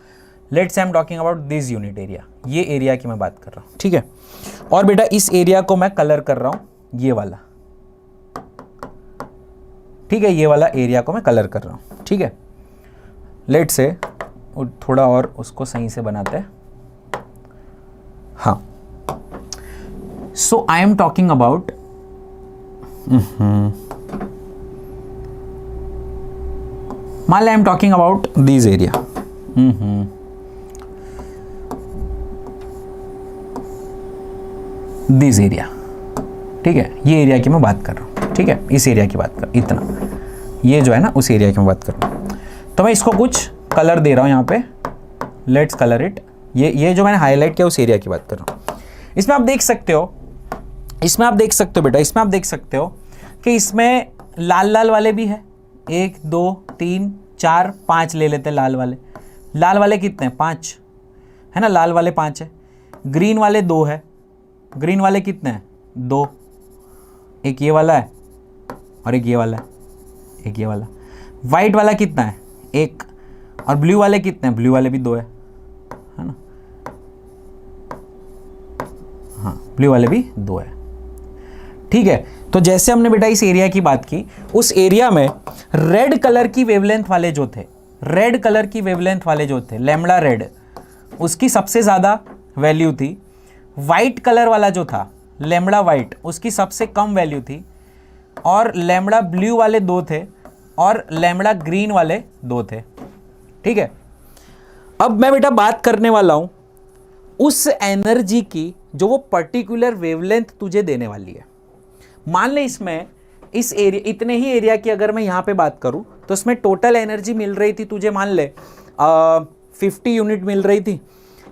Let's I am talking about this unit area, ये एरिया की मैं बात कर रहा हूं। ठीक है, और बेटा इस एरिया को मैं कलर कर रहा हूं ये वाला। ठीक है, ये वाला एरिया को मैं कलर कर रहा हूं। ठीक है, लेट्स से थोड़ा और उसको सही से बनाते हैं। हाँ, सो आई एम टॉकिंग अबाउट मान ले I am talking about this area. This area, ठीक है, ये एरिया की मैं बात कर रहा हूं। ठीक है, इस एरिया की बात कर, इतना ये जो है ना उस एरिया की मैं बात कर रहा हूं। तो मैं इसको कुछ कलर दे रहा हूं यहां पे, लेट्स कलर इट। ये जो मैंने हाईलाइट किया उस एरिया की बात कर रहा हूं। इसमें आप देख सकते हो, इसमें आप देख सकते हो बेटा, इसमें आप देख सकते हो कि इसमें लाल लाल वाले भी है, 1 2 3 4 5 ले लेते हैं लाल वाले। लाल वाले कितने हैं? 5 है ना, लाल वाले 5 है। ग्रीन वाले 2 है, ग्रीन वाले कितने हैं? 2। एक ये वाला है और एक ये वाला है, एक ये वाला। वाइट वाला कितना है? 1। और ब्लू वाले कितने हैं? ब्लू वाले भी 2 है ना, हाँ ब्लू वाले भी 2 है। ठीक है, तो जैसे हमने बेटा इस एरिया की बात की, उस एरिया में रेड कलर की वेवलेंथ वाले जो थे, रेड कलर की वेवलेंथ वाले जो थे, लैम्बडा रेड, उसकी सबसे ज़्यादा वैल्यू थी। वाइट कलर वाला जो था लैम्बडा वाइट, उसकी सबसे कम वैल्यू थी। और लैम्बडा ब्लू वाले 2 थे और लैम्बडा ग्रीन वाले 2 थे। ठीक है, अब मैं बेटा बात करने वाला हूं उस एनर्जी की जो वो पर्टिकुलर वेवलेंथ तुझे देने वाली है। मान ले इसमें इस एरिया, इतने ही एरिया की अगर मैं यहां पे बात करूं तो इसमें टोटल एनर्जी मिल रही थी तुझे, मान ले 50 यूनिट मिल रही थी,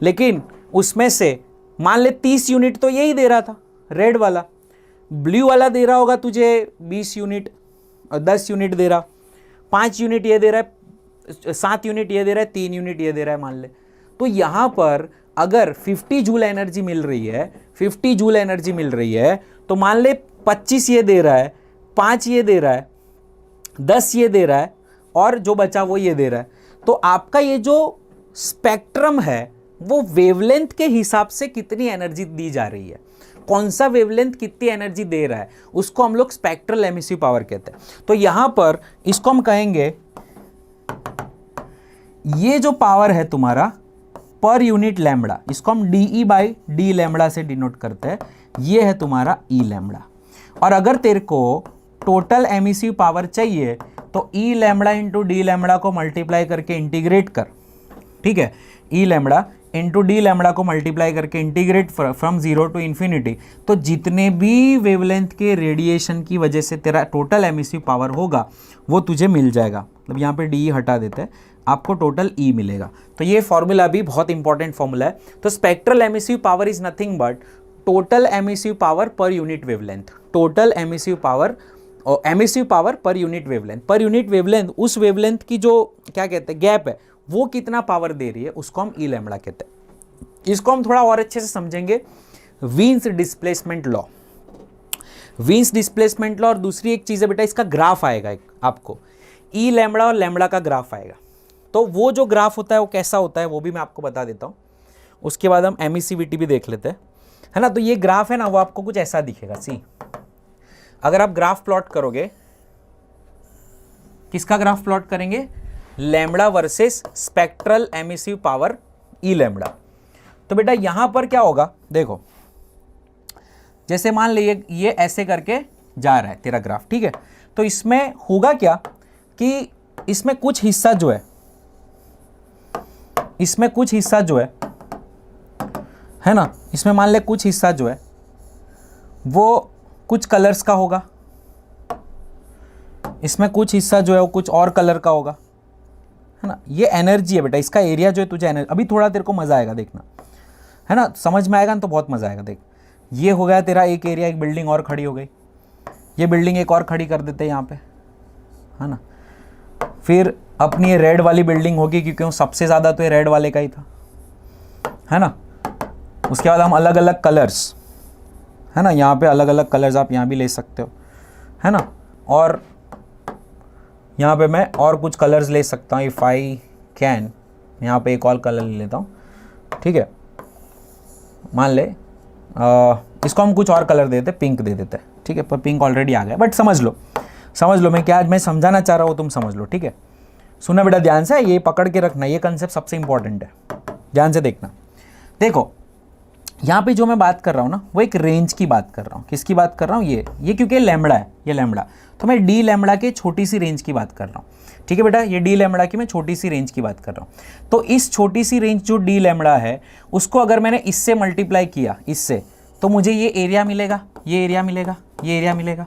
लेकिन उसमें से मान ले 30 यूनिट तो यही दे रहा था रेड वाला, ब्लू वाला दे रहा होगा तुझे 20 यूनिट, 10 यूनिट दे रहा, 5 यूनिट ये दे रहा है, 7 यूनिट ये दे रहा है, 3 यूनिट ये दे रहा है मान ले। तो यहां पर अगर 50 जूल एनर्जी मिल रही है, 50 जूल एनर्जी मिल रही है, तो मान ले 25 ये दे रहा है, 5 ये दे रहा है, 10 ये दे रहा है, और जो बचा वो ये दे रहा है। तो आपका ये जो स्पेक्ट्रम है वो वेवलेंथ के हिसाब से कितनी एनर्जी दी जा रही है, कौन सा वेवलेंथ कितनी एनर्जी दे रहा है, उसको हम लोग स्पेक्ट्रल एमिसिव पावर कहते हैं। तो यहां पर इसको हम कहेंगे, ये जो पावर है तुम्हारा पर यूनिट लैम्बडा, इसको हम डीई बाई डी लैम्बडा से डिनोट करते हैं, ये है तुम्हारा ई लैम्बडा। और अगर तेरे को टोटल एमिसिव पावर चाहिए तो ई लैम्बडा इंटू डी लैम्बडा को मल्टीप्लाई करके इंटीग्रेट कर, ठीक है, ई लैम्बडा इंटू डी लैम्बडा को मल्टीप्लाई करके इंटीग्रेट फ्रॉम 0 टू इन्फिनिटी, तो जितने भी वेवलेंथ के रेडिएशन की वजह से तेरा टोटल एमिसिव पावर होगा वो तुझे मिल जाएगा। मतलब यहाँ पे डी हटा देते हैं, आपको टोटल ई मिलेगा। तो ये फॉर्मूला भी बहुत इंपॉर्टेंट फॉर्मूला है। तो spectral emissive power is nothing but total emissive power per unit wavelength, total emissive power और emissive power per unit wavelength. Per unit wavelength उस वेवलेंथ की जो क्या कहते हैं गैप है वो कितना पावर दे रही है, उसको हम ई लैम्बडा कहते हैं। इसको हम थोड़ा और अच्छे से समझेंगे, वीन्स डिस्प्लेसमेंट लॉ। वीन्स डिस्प्लेसमेंट लॉ और दूसरी एक चीज़ है बेटा, इसका ग्राफ आएगा एक आपको, ई लैम्बडा और लैम्बडा का ग्राफ आएगा। तो वो जो ग्राफ होता है वो कैसा होता है वो भी मैं आपको बता देता हूँ। उसके बाद हम एमिसिविटी भी देख लेते हैं, है ना। तो ये ग्राफ है ना, वो आपको कुछ ऐसा दिखेगा। सी, अगर आप ग्राफ प्लॉट करोगे, किसका ग्राफ प्लॉट करेंगे, lambda versus spectral emissive power E lambda. तो बेटा यहां पर क्या होगा, देखो जैसे मान लीजिए ये ऐसे करके जा रहा है तेरा ग्राफ, ठीक है। तो इसमें होगा क्या कि इसमें कुछ हिस्सा जो है, इसमें कुछ हिस्सा जो है ना, इसमें मान ले कुछ हिस्सा जो है वो कुछ कलर्स का होगा, इसमें कुछ हिस्सा जो है वो कुछ और कलर का होगा, है ना। ये एनर्जी है बेटा, इसका एरिया जो है तुझे एनर्जी, अभी थोड़ा तेरे को मजा आएगा देखना, है ना, समझ में आएगा ना तो बहुत मजा आएगा। देख ये हो गया तेरा एक एरिया, एक बिल्डिंग और खड़ी हो गई, ये बिल्डिंग एक और खड़ी कर देते हैं यहाँ पे, है ना। फिर अपनी ये रेड वाली बिल्डिंग होगी क्योंकि वो सबसे ज़्यादा तो ये रेड वाले का ही था, है ना। उसके बाद हम अलग अलग कलर्स, है ना, यहाँ पे अलग अलग कलर्स आप यहाँ भी ले सकते हो, है ना। और यहाँ पे मैं और कुछ कलर्स ले सकता हूँ, इफ़ आई कैन, यहाँ पे एक और कलर ले लेता हूँ, ठीक है। मान ले इसको हम कुछ और कलर देते, पिंक दे देते हैं, ठीक है, पर पिंक ऑलरेडी आ गया। बट समझ लो मैं क्या मैं समझाना चाह रहा हूँ, तुम समझ लो, ठीक है। सुना बेटा ध्यान से, ये पकड़ के रखना, ये कंसेप्ट सबसे इंपॉर्टेंट है, ध्यान से देखना। देखो यहाँ पे जो मैं बात कर रहा हूँ ना, वो एक रेंज की बात कर रहा हूँ। किसकी बात कर रहा हूँ, ये क्योंकि लैम्बडा है, ये लैम्बडा, तो मैं डी लैम्बडा के छोटी सी रेंज की बात कर रहा हूँ, ठीक है बेटा। ये डी लैम्बडा की मैं छोटी सी रेंज की बात कर रहा हूँ। तो इस छोटी सी रेंज जो डी लैम्बडा है उसको अगर मैंने इससे मल्टीप्लाई किया, इससे, तो मुझे ये एरिया मिलेगा, ये एरिया मिलेगा, ये एरिया मिलेगा।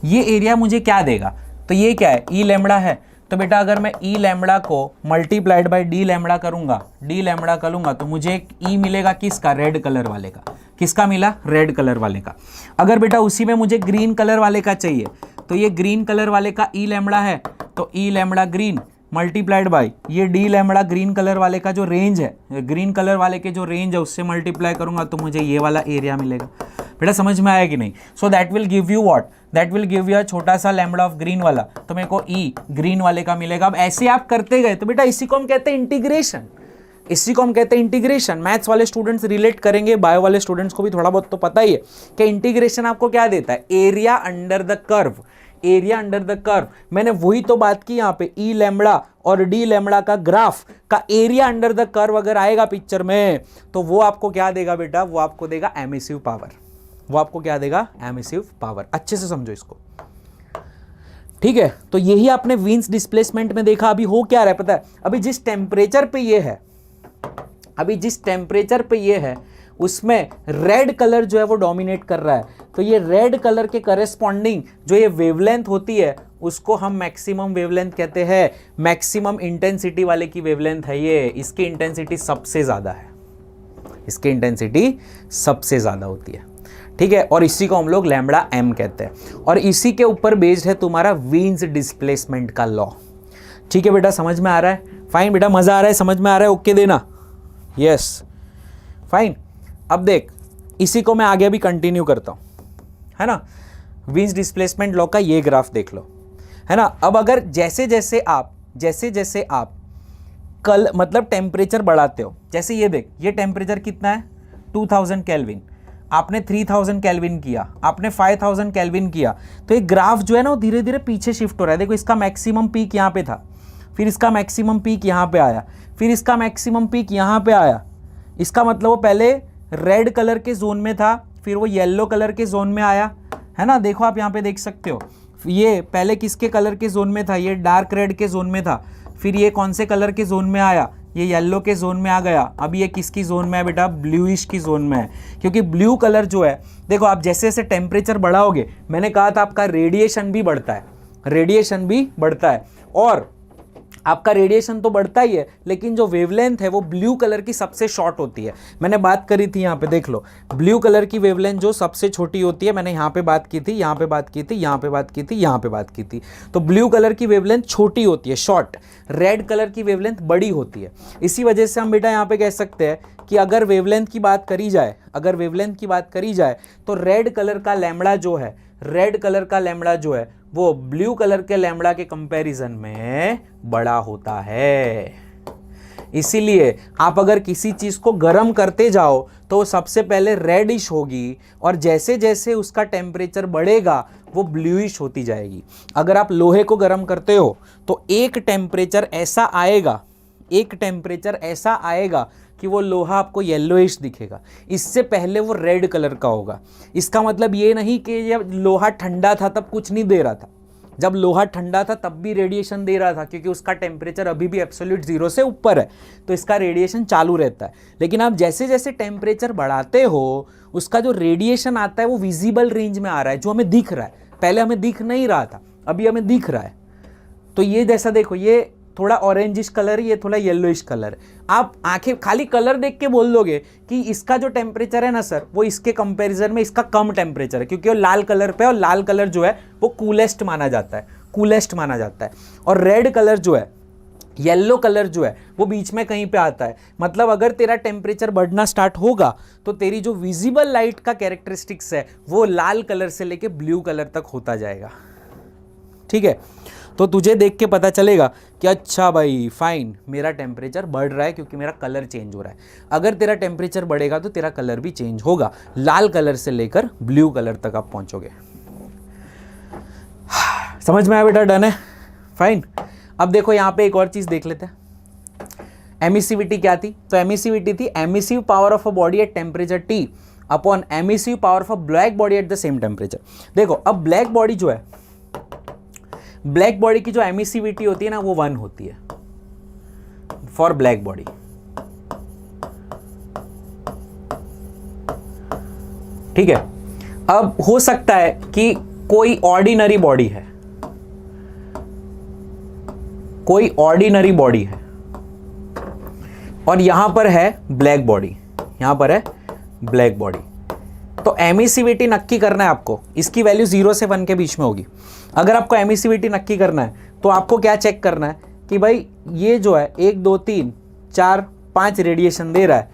ये एरिया मुझे क्या देगा, तो ये क्या है, ई लैम्बडा है। तो बेटा अगर मैं ई लैम्बडा को मल्टीप्लाइड बाय डी लैम्बडा करूंगा, डी लैम्बडा करूंगा, तो मुझे एक ई मिलेगा, किसका, रेड कलर वाले का। किसका मिला, रेड कलर वाले का। अगर बेटा उसी में मुझे ग्रीन कलर वाले का चाहिए, तो ये ग्रीन कलर वाले का ई लैम्बडा है, तो ई लैम्बडा ग्रीन मल्टीप्लाइड बाय ये डी लैम्बडा ग्रीन कलर वाले का जो रेंज है, ग्रीन कलर वाले के जो रेंज है उससे मल्टीप्लाई करूंगा, तो मुझे ये वाला एरिया मिलेगा। बेटा समझ में आया कि नहीं। So that will give you what, that will give you छोटा सा लैम्बडा ऑफ ग्रीन वाला, तो मेरे को ई ग्रीन वाले का मिलेगा। अब ऐसे आप करते गए तो बेटा इसी को हम कहते हैं इंटीग्रेशन, इसी को हम कहते हैं इंटीग्रेशन। मैथ्स वाले स्टूडेंट्स रिलेट करेंगे, बायो वाले स्टूडेंट्स को भी थोड़ा बहुत तो पता ही है कि इंटीग्रेशन आपको क्या देता है, area under the curve, area under the curve. मैंने वही तो बात की यहाँ पे, ई लैम्बडा और डी लैम्बडा का ग्राफ का एरिया अंडर द कर्व अगर आएगा पिक्चर में, तो वो आपको क्या देगा बेटा, वो आपको देगा एमिसिव पावर। वो आपको क्या देगा, एमिसिव पावर। अच्छे से समझो इसको, ठीक है। तो यही आपने वीन्स डिस्प्लेसमेंट में देखा। अभी हो क्या रहा है पता है, अभी जिस टेम्परेचर पे ये है, अभी जिस टेम्परेचर पे ये है उसमें रेड कलर जो है वो डोमिनेट कर रहा है, तो ये रेड कलर के करेस्पॉन्डिंग जो ये वेवलेंथ होती है उसको हम मैक्सिमम वेवलेंथ कहते हैं। मैक्सिमम इंटेंसिटी वाले की वेवलेंथ है ये, इसकी इंटेंसिटी सबसे ज़्यादा है, इसकी इंटेंसिटी सबसे ज़्यादा होती है, ठीक है। और इसी को हम लोग लैम्बडा एम कहते हैं, और इसी के ऊपर बेस्ड है तुम्हारा वीन्स डिस्प्लेसमेंट का लॉ। ठीक है बेटा, समझ में आ रहा है? फाइन बेटा, मज़ा आ रहा है, समझ में आ रहा है? ओके देना, यस फाइन। अब देख, इसी को मैं आगे भी कंटिन्यू करता हूँ, है ना। वीन्स डिस्प्लेसमेंट लॉ का ये ग्राफ देख लो, है ना। अब अगर जैसे जैसे आप कल मतलब टेम्परेचर बढ़ाते हो, जैसे ये देख, ये टेम्परेचर कितना है 2000 केल्विन, आपने 3000 केल्विन किया, आपने 5000 केल्विन किया, तो ये ग्राफ जो है ना वो धीरे धीरे पीछे शिफ्ट हो रहा है। देखो, इसका मैक्सिमम पीक यहाँ पे था, फिर इसका मैक्सिमम पीक यहाँ पे आया, फिर इसका मैक्सिमम पीक यहाँ पे आया। इसका मतलब वो पहले रेड कलर के जोन में था, फिर वो येलो कलर के जोन में आया, है ना। देखो आप यहाँ पे देख सकते हो, ये पहले किसके कलर के जोन में था, ये डार्क रेड के जोन में था, फिर ये कौन से कलर के जोन में आया, ये येलो के जोन में आ गया। अब ये किसकी जोन में है बेटा, ब्लूइश की जोन में है, क्योंकि ब्लू कलर जो है, देखो आप जैसे जैसे टेम्परेचर बढ़ाओगे, मैंने कहा था आपका रेडिएशन भी बढ़ता है, रेडिएशन भी बढ़ता है, और आपका रेडिएशन तो बढ़ता ही है, लेकिन जो वेवलेंथ है वो ब्लू कलर की सबसे शॉर्ट होती है। मैंने बात करी थी, यहाँ पे देख लो, ब्लू कलर की वेवलेंथ जो सबसे छोटी होती है, मैंने यहाँ पे बात की थी, यहाँ पे बात की थी, यहाँ पे बात की थी, यहाँ पे बात की थी। तो ब्लू कलर की वेवलेंथ छोटी होती है, शॉर्ट। रेड कलर की वेवलेंथ बड़ी होती है। इसी वजह से हम बेटा यहाँ पे कह सकते हैं कि अगर वेवलेंथ की बात करी जाए, अगर वेवलेंथ की बात करी जाए, तो रेड कलर का लैम्बडा जो है, रेड कलर का लैम्बडा जो है वो ब्लू कलर के लैम्बडा के कंपैरिजन में बड़ा होता है। इसीलिए आप अगर किसी चीज को गर्म करते जाओ तो वो सबसे पहले रेडिश होगी, और जैसे जैसे उसका टेम्परेचर बढ़ेगा वो ब्लूइश होती जाएगी। अगर आप लोहे को गर्म करते हो तो एक टेम्परेचर ऐसा आएगा, एक टेम्परेचर ऐसा आएगा कि वो लोहा आपको येलोइश दिखेगा, इससे पहले वो रेड कलर का होगा। इसका मतलब ये नहीं कि जब लोहा ठंडा था तब कुछ नहीं दे रहा था, जब लोहा ठंडा था तब भी रेडिएशन दे रहा था, क्योंकि उसका टेम्परेचर अभी भी एब्सोल्यूट जीरो से ऊपर है, तो इसका रेडिएशन चालू रहता है। लेकिन आप जैसे जैसे टेम्परेचर बढ़ाते हो, उसका जो रेडिएशन आता है वो विजिबल रेंज में आ रहा है, जो हमें दिख रहा है। पहले हमें दिख नहीं रहा था, अभी हमें दिख रहा है। तो ये जैसा देखो, ये थोड़ा ऑरेंजिश कलर, ये थोड़ा येलोइश कलर। आप आंखें खाली कलर देख के बोल दोगे कि इसका जो टेम्परेचर है ना सर, वो इसके कंपैरिजन में इसका कम टेम्परेचर है, क्योंकि वो लाल कलर पे, और लाल कलर जो है वो कूलेस्ट माना जाता है, कूलेस्ट माना जाता है। और रेड कलर जो है, येलो कलर जो है, वो बीच में कहीं पे आता है। मतलब अगर तेरा टेम्परेचर बढ़ना स्टार्ट होगा तो तेरी जो विजिबल लाइट का कैरेक्टरिस्टिक्स है वो लाल कलर से लेके ब्लू कलर तक होता जाएगा, ठीक है। तो तुझे देख के पता चलेगा कि अच्छा भाई फाइन, मेरा टेम्परेचर बढ़ रहा है क्योंकि मेरा कलर चेंज हो रहा है। अगर तेरा टेम्परेचर बढ़ेगा तो तेरा कलर भी चेंज होगा, लाल कलर से लेकर ब्लू कलर तक आप पहुंचोगे। समझ में आया बेटा? डन है, फाइन। अब देखो यहाँ पे एक और चीज देख लेते हैं। एमिसिविटी क्या थी? तो एमिसिविटी थी emissive power of a body at temperature T upon emissive power of a black body at the same temperature. देखो अब ब्लैक बॉडी जो है, ब्लैक बॉडी की जो एमिसिविटी होती है ना वो 1 होती है फॉर ब्लैक बॉडी। ठीक है। अब हो सकता है कि कोई ऑर्डिनरी बॉडी है, कोई ऑर्डिनरी बॉडी है और यहां पर है ब्लैक बॉडी, यहां पर है ब्लैक बॉडी। तो एमिसिविटी नक्की करना है आपको, इसकी वैल्यू 0 से 1 के बीच में होगी। अगर आपको एमिसिविटी नक्की करना है तो आपको क्या चेक करना है कि भाई ये जो है 1 2 3 4 5 रेडिएशन दे रहा है,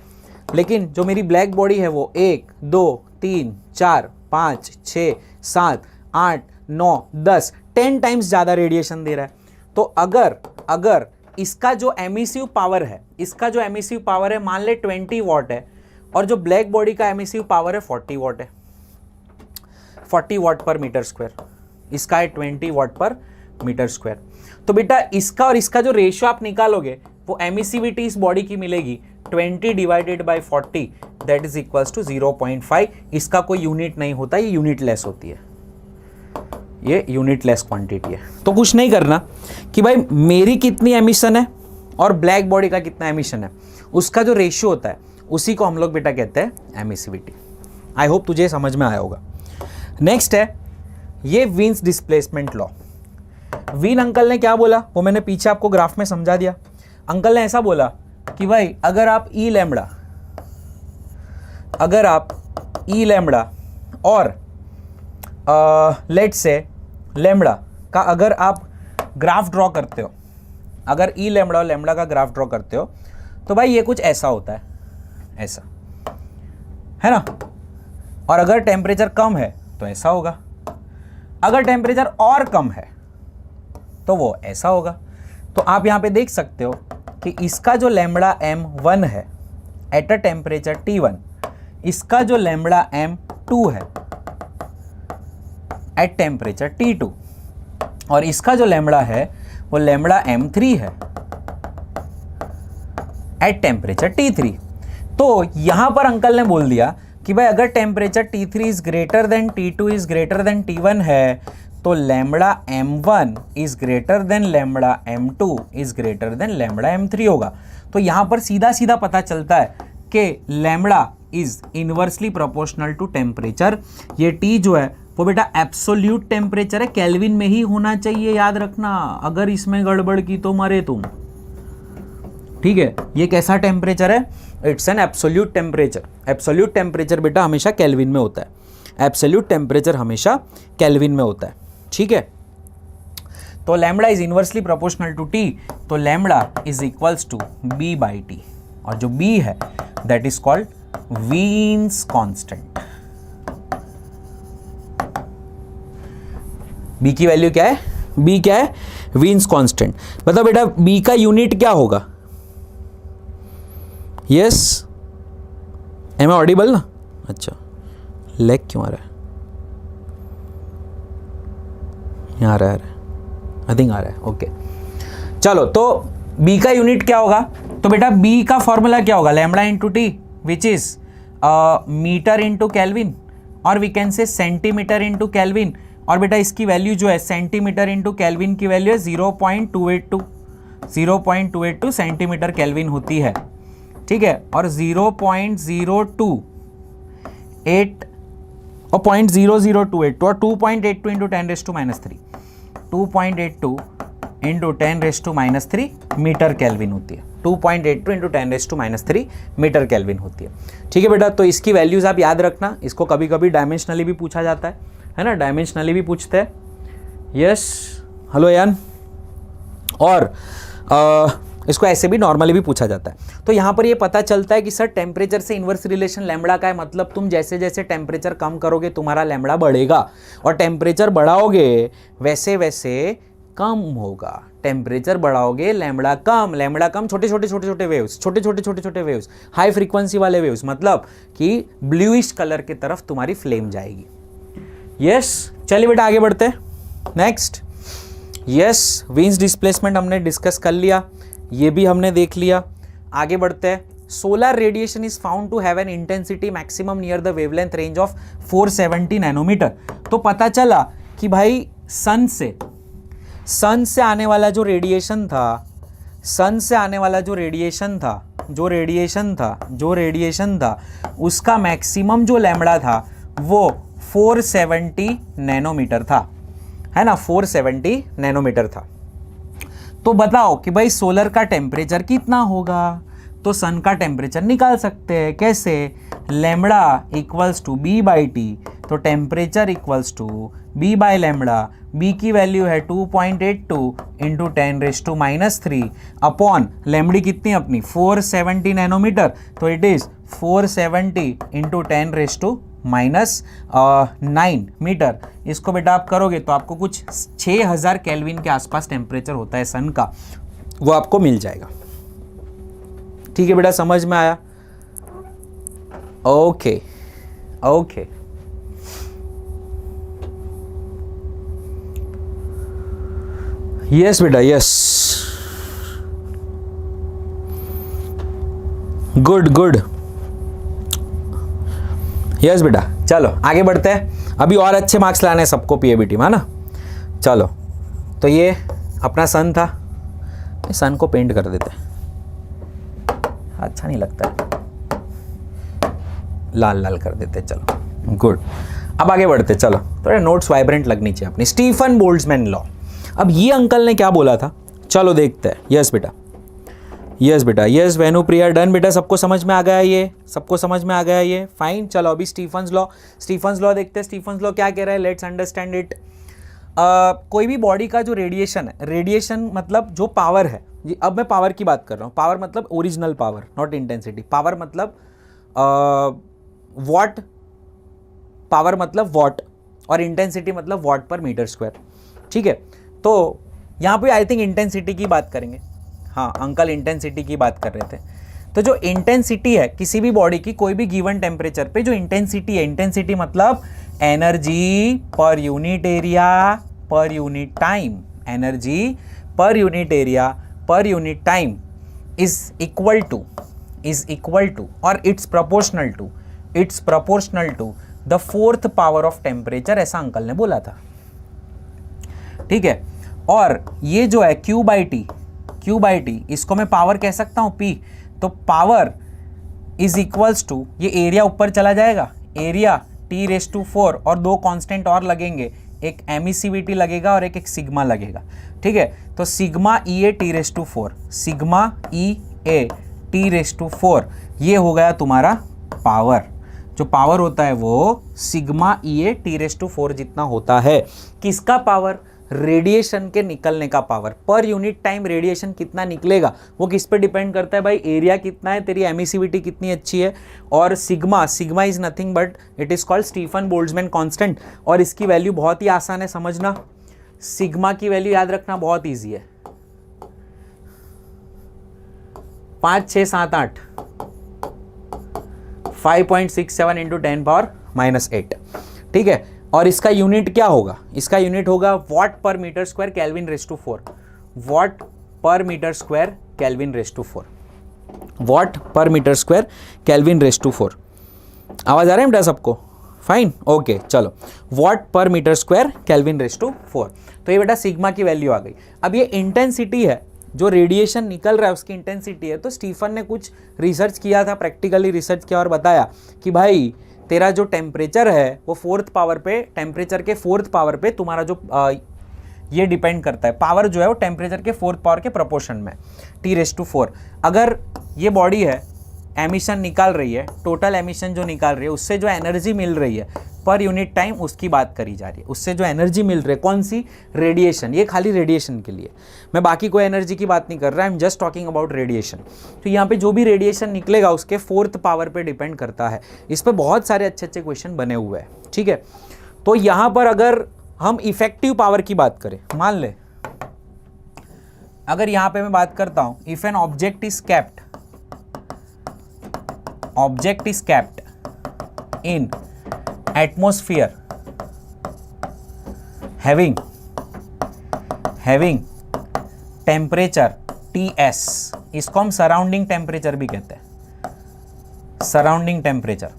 लेकिन जो मेरी ब्लैक बॉडी है वो 1 2 3 4 5 6 7 8 9 10 टाइम्स ज़्यादा रेडिएशन दे रहा है। तो अगर इसका जो एमिसिव पावर है, इसका जो एमिसिव पावर है मान ले 20 वॉट है, और जो ब्लैक बॉडी का एमिसिव पावर है 40 वॉट है, 40 वॉट पर मीटर स्क्वायर, इसका है 20 वॉट पर मीटर स्क्वायर। तो बेटा इसका और इसका जो रेशियो आप निकालोगे वो एमिसिविटी इस बॉडी की मिलेगी 20 divided by 40 that is equals to 0.5। इसका कोई यूनिट नहीं होता, ये यूनिट लेस होती है, ये यूनिट लेस क्वांटिटी है। तो कुछ नहीं करना कि भाई मेरी कितनी एमिशन है और ब्लैक बॉडी का कितना एमिशन है, उसका जो रेशियो होता है उसी को हम लोग बेटा कहते हैं एमिसिविटी। आई होप तुझे समझ में आया होगा। नेक्स्ट है ये Wien's displacement law. Wien uncle ने क्या बोला वो मैंने पीछे आपको ग्राफ में समझा दिया। अंकल ने ऐसा बोला कि भाई अगर आप ई लैम्बडा और लेट्स से लैम्बडा का अगर आप ग्राफ ड्रॉ करते हो, अगर ई लैम्बडा और लैम्बडा का ग्राफ ड्रॉ करते हो तो भाई ये कुछ ऐसा होता है, ऐसा है ना। और अगर टेम्परेचर कम है तो ऐसा होगा, अगर टेम्परेचर और कम है तो वो ऐसा होगा। तो आप यहां पे देख सकते हो कि इसका जो लैम्बडा m1 है एट अ टेम्परेचर T1, इसका जो लैम्बडा m2 है एट टेम्परेचर T2, और इसका जो लैम्बडा है वो लैम्बडा m3 है एट टेम्परेचर T3। तो यहां पर अंकल ने बोल दिया कि भाई अगर temperature T3 is greater than T2 is greater than T1 है तो lambda m1 is greater than lambda m2 is greater than lambda m3 होगा। तो यहां पर सीधा सीधा पता चलता है कि lambda is inversely proportional to temperature. ये T जो है वो बेटा एब्सोल्यूट टेम्परेचर है, केल्विन में ही होना चाहिए, याद रखना। अगर इसमें गड़बड़ की तो मरे तुम। ठीक है, ये कैसा टेम्परेचर है? It's an absolute temperature. Absolute temperature बेटा हमेशा केल्विन में होता है। एब्सोल्यूट टेम्परेचर हमेशा केल्विन में होता है। ठीक है, तो lambda is inversely proportional to T, तो lambda is equals to B by T, और जो बी है that is called Wien's constant. B की वैल्यू क्या है? बी क्या है? Wien's constant. बताओ बेटा बी का यूनिट क्या होगा? यस, एम आई ऑडिबल ना? अच्छा, लेग क्यों आ रहा है? यहाँ आ रहा है, आई थिंक आ रहा है। ओके चलो, तो बी का यूनिट क्या होगा? तो बेटा बी का फॉर्मूला क्या होगा? Lambda into T which is metre into kelvin, और we can say centimetre into kelvin. और बेटा इसकी वैल्यू जो है सेंटीमीटर इंटू कैल्विन की वैल्यू है 0.282 सेंटीमीटर कैल्विन होती है। ठीक है, और 0.028 और 0.0028 और 2.82 इंटू 10⁻³ 2.82 इंटू 10⁻³ मीटर कैल्विन होती है। 2.82 इंटू 10⁻³ मीटर कैल्विन होती है। ठीक है बेटा, तो इसकी वैल्यूज आप याद रखना। इसको कभी कभी डायमेंशनली भी पूछा जाता है ना, डायमेंशनली भी पूछते हैं। यस, हेलो यान। और इसको ऐसे भी नॉर्मली भी पूछा जाता है। तो यहाँ पर ये पता चलता है कि सर टेम्परेचर से इन्वर्स रिलेशन लैम्बडा का है, मतलब तुम जैसे जैसे टेम्परेचर कम करोगे तुम्हारा लैम्बडा बढ़ेगा, और टेम्परेचर बढ़ाओगे वैसे वैसे कम होगा। टेम्परेचर बढ़ाओगे लैम्बडा कम, छोटे छोटे वेव्स, हाई फ्रीक्वेंसी वाले वेव्स, मतलब कि ब्लूइश कलर की तरफ तुम्हारी फ्लेम जाएगी। यस, चलिए बेटा आगे बढ़ते हैं। नेक्स्ट, यस, वीन्स डिस्प्लेसमेंट हमने डिस्कस कर लिया, ये भी हमने देख लिया। आगे बढ़ते हैं। Solar radiation is found to have an intensity maximum near the wavelength range of 470 nanometre. तो पता चला कि भाई सन से आने वाला जो रेडिएशन था, उसका मैक्सिमम जो लैम्बडा था वो 470 नैनोमीटर था, है ना, 470 नैनोमीटर था। तो बताओ कि भाई सोलर का टेम्परेचर कितना होगा? तो सन का टेम्परेचर निकाल सकते हैं। कैसे? Lambda equals to B by T, तो temperature equals to B by lambda. B की वैल्यू है 2.82 इंटू 10⁻³ अपॉन लैम्बडी कितनी अपनी 470 नैनोमीटर, तो इट इज 470 इंटू 10⁻⁹ मीटर। इसको बेटा आप करोगे तो आपको कुछ 6000 केल्विन के आसपास टेम्परेचर होता है सन का, वो आपको मिल जाएगा। ठीक है बेटा, समझ में आया? ओके ओके, यस बेटा, यस, गुड, यस बेटा। चलो आगे बढ़ते हैं, अभी और अच्छे मार्क्स लाने हैं सबको पीएबीटी में, है ना। चलो, तो ये अपना सन था, सन को पेंट कर देते हैं। अच्छा नहीं लगता है, लाल लाल कर देते, चलो गुड। अब आगे बढ़ते, चलो थोड़े नोट्स वाइब्रेंट लगनी चाहिए अपनी। स्टीफन बोल्ट्जमैन लॉ, अब ये अंकल ने क्या बोला था, चलो देखते हैं। यस बेटा, यस बेटा, यस वेनु प्रिया, डन बेटा, सबको समझ में आ गया ये, सबको समझ में आ गया ये, फाइन। चलो अभी स्टीफन्स लॉ देखते हैं। स्टीफन्स लॉ क्या कह रहा है, लेट्स अंडरस्टैंड इट। कोई भी बॉडी का जो रेडिएशन है, रेडिएशन मतलब जो पावर है, अब मैं पावर की बात कर रहा हूँ। पावर मतलब original power, not intensity. Power मतलब वॉट, पावर मतलब वॉट, और इंटेंसिटी मतलब वॉट पर मीटर स्क्वायर, ठीक है। तो यहाँ पे आई थिंक इंटेंसिटी की बात करेंगे। हाँ अंकल इंटेंसिटी की बात कर रहे थे। तो जो इंटेंसिटी है किसी भी बॉडी की, कोई भी गिवन टेम्परेचर पे जो इंटेंसिटी है, इंटेंसिटी मतलब energy per unit area per unit time, energy per unit area per unit time is equal to और it's proportional to the fourth power of temperature, ऐसा अंकल ने बोला था, ठीक है। और ये जो है Q बाई टी, इसको मैं पावर कह सकता हूँ P। तो पावर इज इक्वल्स टू, ये एरिया ऊपर चला जाएगा, एरिया T⁴ और दो कांस्टेंट और लगेंगे, एक एमिसिविटी लगेगा और एक सिग्मा लगेगा, ठीक है। तो sigma EA T⁴, sigma EA T⁴, ये हो गया तुम्हारा पावर। जो पावर होता है वो सिग्मा EA T⁴ जितना होता है। किसका पावर, रेडिएशन के निकलने का power. Per unit time radiation कितना निकलेगा वो किस पे डिपेंड करता है भाई, एरिया कितना है, तेरी एमिसिविटी कितनी अच्छी है, और sigma is nothing but it is called Stefan Boltzmann constant. और इसकी वैल्यू बहुत ही आसान है समझना, सिग्मा की वैल्यू याद रखना बहुत ईजी है, 5 6 7 8 5.67 इंटू 10⁻⁸, ठीक है। और इसका यूनिट क्या होगा, इसका यूनिट होगा वॉट पर मीटर स्क्वायर केल्विन⁴, वॉट पर मीटर स्क्वायर केल्विन⁴, वॉट पर मीटर स्क्वायर केल्विन⁴। आवाज आ रहा है बेटा सबको, फाइन ओके। चलो वॉट पर मीटर स्क्वायर केल्विन⁴, तो ये बेटा सिग्मा की वैल्यू आ गई। अब ये इंटेंसिटी है, जो रेडिएशन निकल रहा है उसकी इंटेंसिटी है। तो स्टीफन ने कुछ रिसर्च किया था, प्रैक्टिकली रिसर्च किया और बताया कि भाई तेरा जो टेम्परेचर है वो फोर्थ पावर पे, टेम्परेचर के फोर्थ पावर पे तुम्हारा जो ये डिपेंड करता है। पावर जो है वो टेम्परेचर के फोर्थ पावर के प्रोपोर्शन में, T⁴। अगर ये बॉडी है, एमिशन निकाल रही है, टोटल एमिशन जो निकाल रही है, उससे जो एनर्जी मिल रही है पर यूनिट टाइम, उसकी बात करी जा रही है। उससे जो एनर्जी मिल रही है, कौन सी, रेडिएशन। ये खाली रेडिएशन के लिए, मैं बाकी कोई एनर्जी की बात नहीं कर रहा, I am just talking about radiation. तो यहाँ पे जो भी रेडिएशन निकलेगा उसके फोर्थ पावर पे डिपेंड करता है। इस पर बहुत सारे अच्छे अच्छे क्वेश्चन बने हुए हैं, ठीक है। तो यहाँ पर अगर हम इफेक्टिव पावर की बात करें, मान ले अगर यहाँ पे मैं बात करता हूँ, if an object is kept in atmosphere having temperature Ts, इसको हम सराउंडिंग टेम्परेचर भी कहते हैं, सराउंडिंग टेम्परेचर।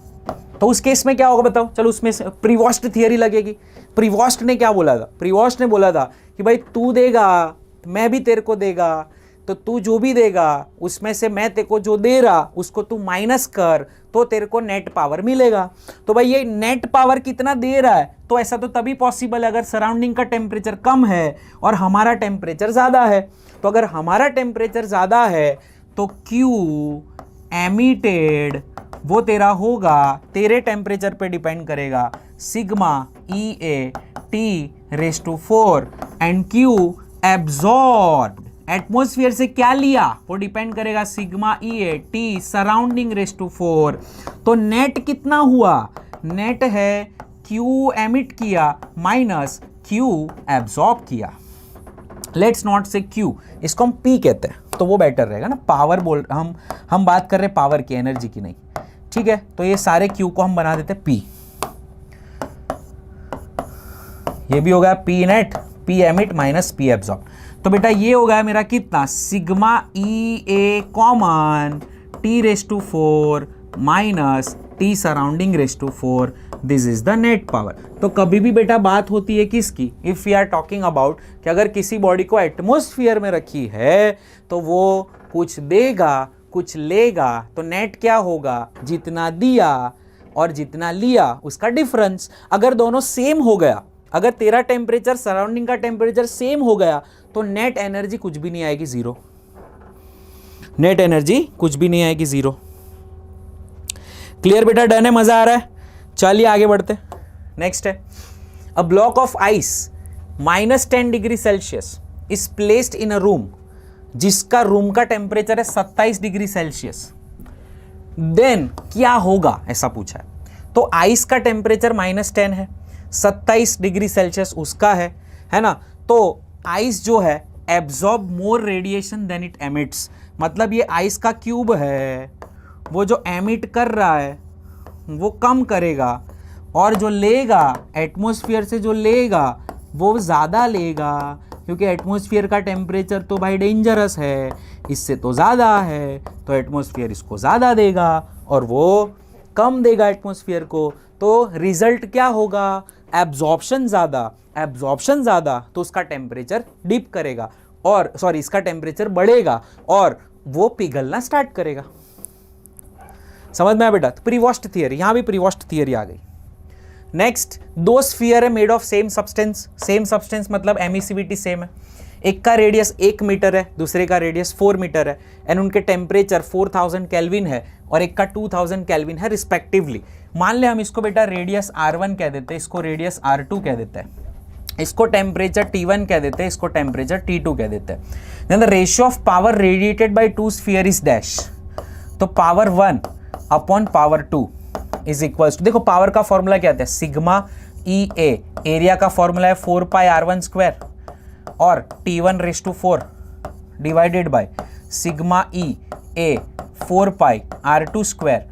तो उस केस में क्या होगा बताओ, चलो उसमें प्रीवॉस्ट थियरी लगेगी। प्रीवॉस्ट ने क्या बोला था, प्रीवॉस्ट ने बोला था कि भाई तू देगा मैं भी तेरे को देगा, तो तू जो भी देगा उसमें से मैं तेरे को जो दे रहा उसको तू माइनस कर, तो तेरे को नेट पावर मिलेगा। तो भाई ये नेट पावर कितना दे रहा है, तो ऐसा तो तभी पॉसिबल है अगर सराउंडिंग का टेम्परेचर कम है और हमारा टेम्परेचर ज़्यादा है। तो अगर हमारा टेम्परेचर ज़्यादा है तो Q एमिटेड वो तेरा होगा, तेरे टेम्परेचर पे डिपेंड करेगा, sigma EA T⁴ and Q absorbed atmosphere से क्या लिया वो डिपेंड करेगा, सिग्मा EA T सराउंडिंग⁴। तो नेट कितना हुआ, नेट है Q एमिट किया माइनस Q एब्जॉर्ब किया। लेट्स नॉट से Q, इसको हम P कहते हैं तो वो बेटर रहेगा ना। पावर बोल हम बात कर रहे हैं पावर की, एनर्जी की नहीं, ठीक है। तो ये सारे Q को हम बना देते हैं P, ये भी हो गया P net, P emit minus P absorb. तो बेटा ये हो गया मेरा कितना, sigma EA common T⁴ minus T surrounding, this is the net power. तो कभी भी बेटा बात होती है किसकी, if we are talking about कि अगर किसी बॉडी को एटमॉस्फेयर में रखी है तो वो कुछ देगा कुछ लेगा तो नेट क्या होगा, जितना दिया और जितना लिया उसका डिफरेंस। अगर दोनों सेम हो गया, अगर तेरा टेम्परेचर सराउंडिंग का टेम्परेचर सेम हो गया तो नेट एनर्जी कुछ भी नहीं आएगी, जीरो। नेट एनर्जी कुछ भी नहीं आएगी, जीरो। क्लियर बेटा, डन है, मजा आ रहा है? चलिए आगे बढ़ते। नेक्स्ट है, a block of ice -10 degree Celsius is placed in a room, जिसका रूम का टेम्परेचर है 27 डिग्री सेल्सियस। देन क्या होगा, ऐसा पूछा है। तो आइस का टेम्परेचर -10 है, 27 डिग्री सेल्सियस उसका है ना। तो आइस जो है absorb more radiation than it emits, मतलब ये आइस का क्यूब है, वो जो एमिट कर रहा है वो कम करेगा, और जो लेगा एटमॉस्फेयर से जो लेगा वो ज़्यादा लेगा, क्योंकि एटमॉस्फेयर का टेम्परेचर तो भाई डेंजरस है, इससे तो ज़्यादा है, तो एटमॉस्फेयर इसको ज़्यादा देगा और वो कम देगा एटमॉस्फेयर को। तो रिजल्ट क्या होगा, एब्जॉर्प्शन ज़्यादा, एब्जॉर्प्शन ज़्यादा तो उसका टेम्परेचर डिप करेगा, और सॉरी इसका टेम्परेचर बढ़ेगा और वो पिघलना स्टार्ट करेगा। समझ में आया बेटा? तो प्रीवॉस्ट थियरी, यहां भी प्रीवॉस्ट थियरी आ गई। नेक्स्ट, दो स्फीयर है made of same substance. Same substance मतलब एमिसिविटी सेम है। एक का रेडियस 1 मीटर है, दूसरे का रेडियस 4 मीटर है, एंड उनके टेम्परेचर 4000 केल्विन है और एक का 2000 केल्विन है रिस्पेक्टिवली। मान ले हम इसको बेटा रेडियस R1 कह देते हैं, इसको रेडियस R2 कह देते हैं, इसको टेम्परेचर T1 कह देते हैं, इसको टेम्परेचर T2 कह देते हैं। Then the ratio of power radiated by two sphere is dash. तो power 1 upon power 2 is equals to, देखो पावर का फॉर्मूला क्या आता है, सिग्मा ई ए, एरिया का फॉर्मूला है 4 पाई R1 स्क्वायर और T1 raise to 4 divided by sigma E A 4 pi R2 square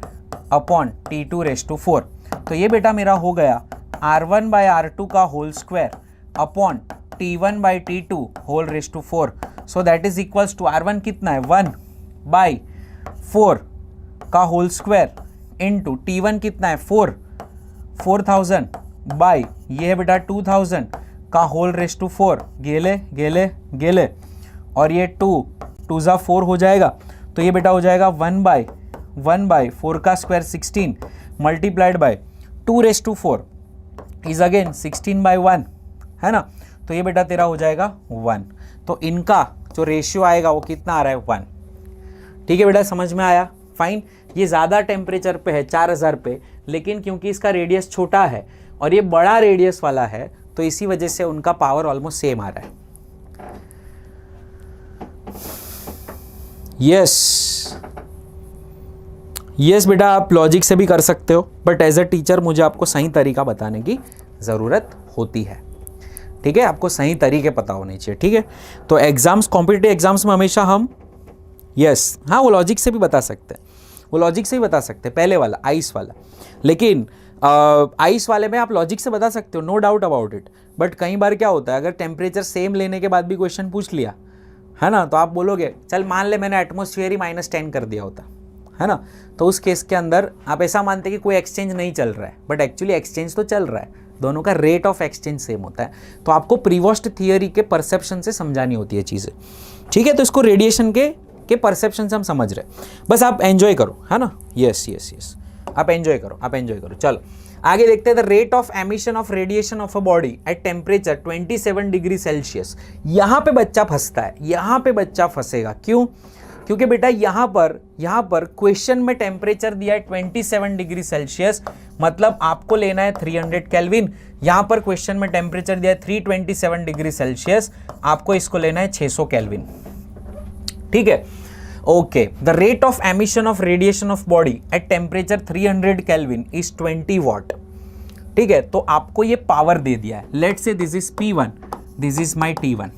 upon T2 raise to 4। तो ये बेटा मेरा हो गया R1 बाय R2 का whole square upon T1 by T2 whole raise to 4। So that is equals to R1 कितना है 1 by 4 का होल स्क्वायर इनटू T1 कितना है 4000 बाई ये है बेटा 2000 का होल रेस टू 4, गेले गेले गेले, और ये 2 जा 4 हो जाएगा, तो ये बेटा हो जाएगा 1 बाई 4 का square 16 multiplied by 2 raise to 4 is again 16 by 1, है ना। तो ये बेटा तेरा हो जाएगा 1। तो इनका जो रेशियो आएगा वो कितना आ रहा है 1। ठीक है बेटा, समझ में आया? फाइन। ये ज़्यादा टेम्परेचर पे है 4000 पे, लेकिन क्योंकि इसका रेडियस छोटा है और ये बड़ा रेडियस वाला है तो इसी वजह से उनका पावर ऑलमोस्ट सेम आ रहा है। यस बेटा, आप लॉजिक से भी कर सकते हो, बट एज अ टीचर मुझे आपको सही तरीका बताने की ज़रूरत होती है। ठीक है, आपको सही तरीके पता होने चाहिए। ठीक है, तो एग्जाम्स, कॉम्पिटिटिव एग्जाम्स में हमेशा हम हाँ वो लॉजिक से भी बता सकते हैं, वो लॉजिक से भी बता सकते हैं, पहले वाला आइस वाला। लेकिन आइस वाले में आप लॉजिक से बता सकते हो, no doubt about it. But कई बार क्या होता है, अगर टेम्परेचर सेम लेने के बाद भी क्वेश्चन पूछ लिया, है ना, तो आप बोलोगे चल मान ले मैंने एटमॉस्फेयर ही -10 कर दिया होता, है ना, तो उस केस के अंदर आप ऐसा मानते कि कोई एक्सचेंज नहीं चल रहा है, बट एक्चुअली एक्सचेंज तो चल रहा है, दोनों का रेट ऑफ एक्सचेंज सेम होता है। तो आपको प्रीवॉस्ट थियरी के परसेप्शन से समझानी होती है चीज़ें। ठीक है, तो इसको रेडिएशन के परसेप्शन से हम समझ रहे हैं, बस आप एंजॉय करो, है ना। यस आप एंजॉय करो। चलो आगे देखते हैं। The rate of emission of radiation of a body at temperature 27 degree Celsius. यहाँ पे बच्चा फंसता है, यहाँ पे बच्चा फंसेगा। क्यों? क्योंकि बेटा यहाँ पर क्वेश्चन में टेम्परेचर दिया है 27 डिग्री सेल्सियस, मतलब आपको लेना है 300 केल्विन। यहाँ पर क्वेश्चन में टेम्परेचर दिया है 327 डिग्री सेल्सियस, आपको इसको लेना है 600 केल्विन। ठीक है, okay. The rate of emission of radiation of body at temperature 300 kelvin is 20 what. ठीक है, तो आपको ये पावर दे दिया है। Let's say this is P1, this is my T1।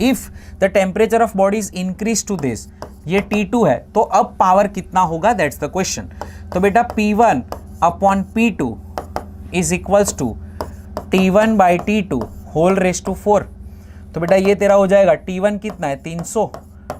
If the temperature of body is increase to this, ये T2 है, तो अब पावर कितना होगा, दैट्स द क्वेश्चन। तो बेटा P1 upon P2 is equals to T1 by T2 whole raise to 4। तो बेटा ये तेरा हो जाएगा T1 कितना है 300,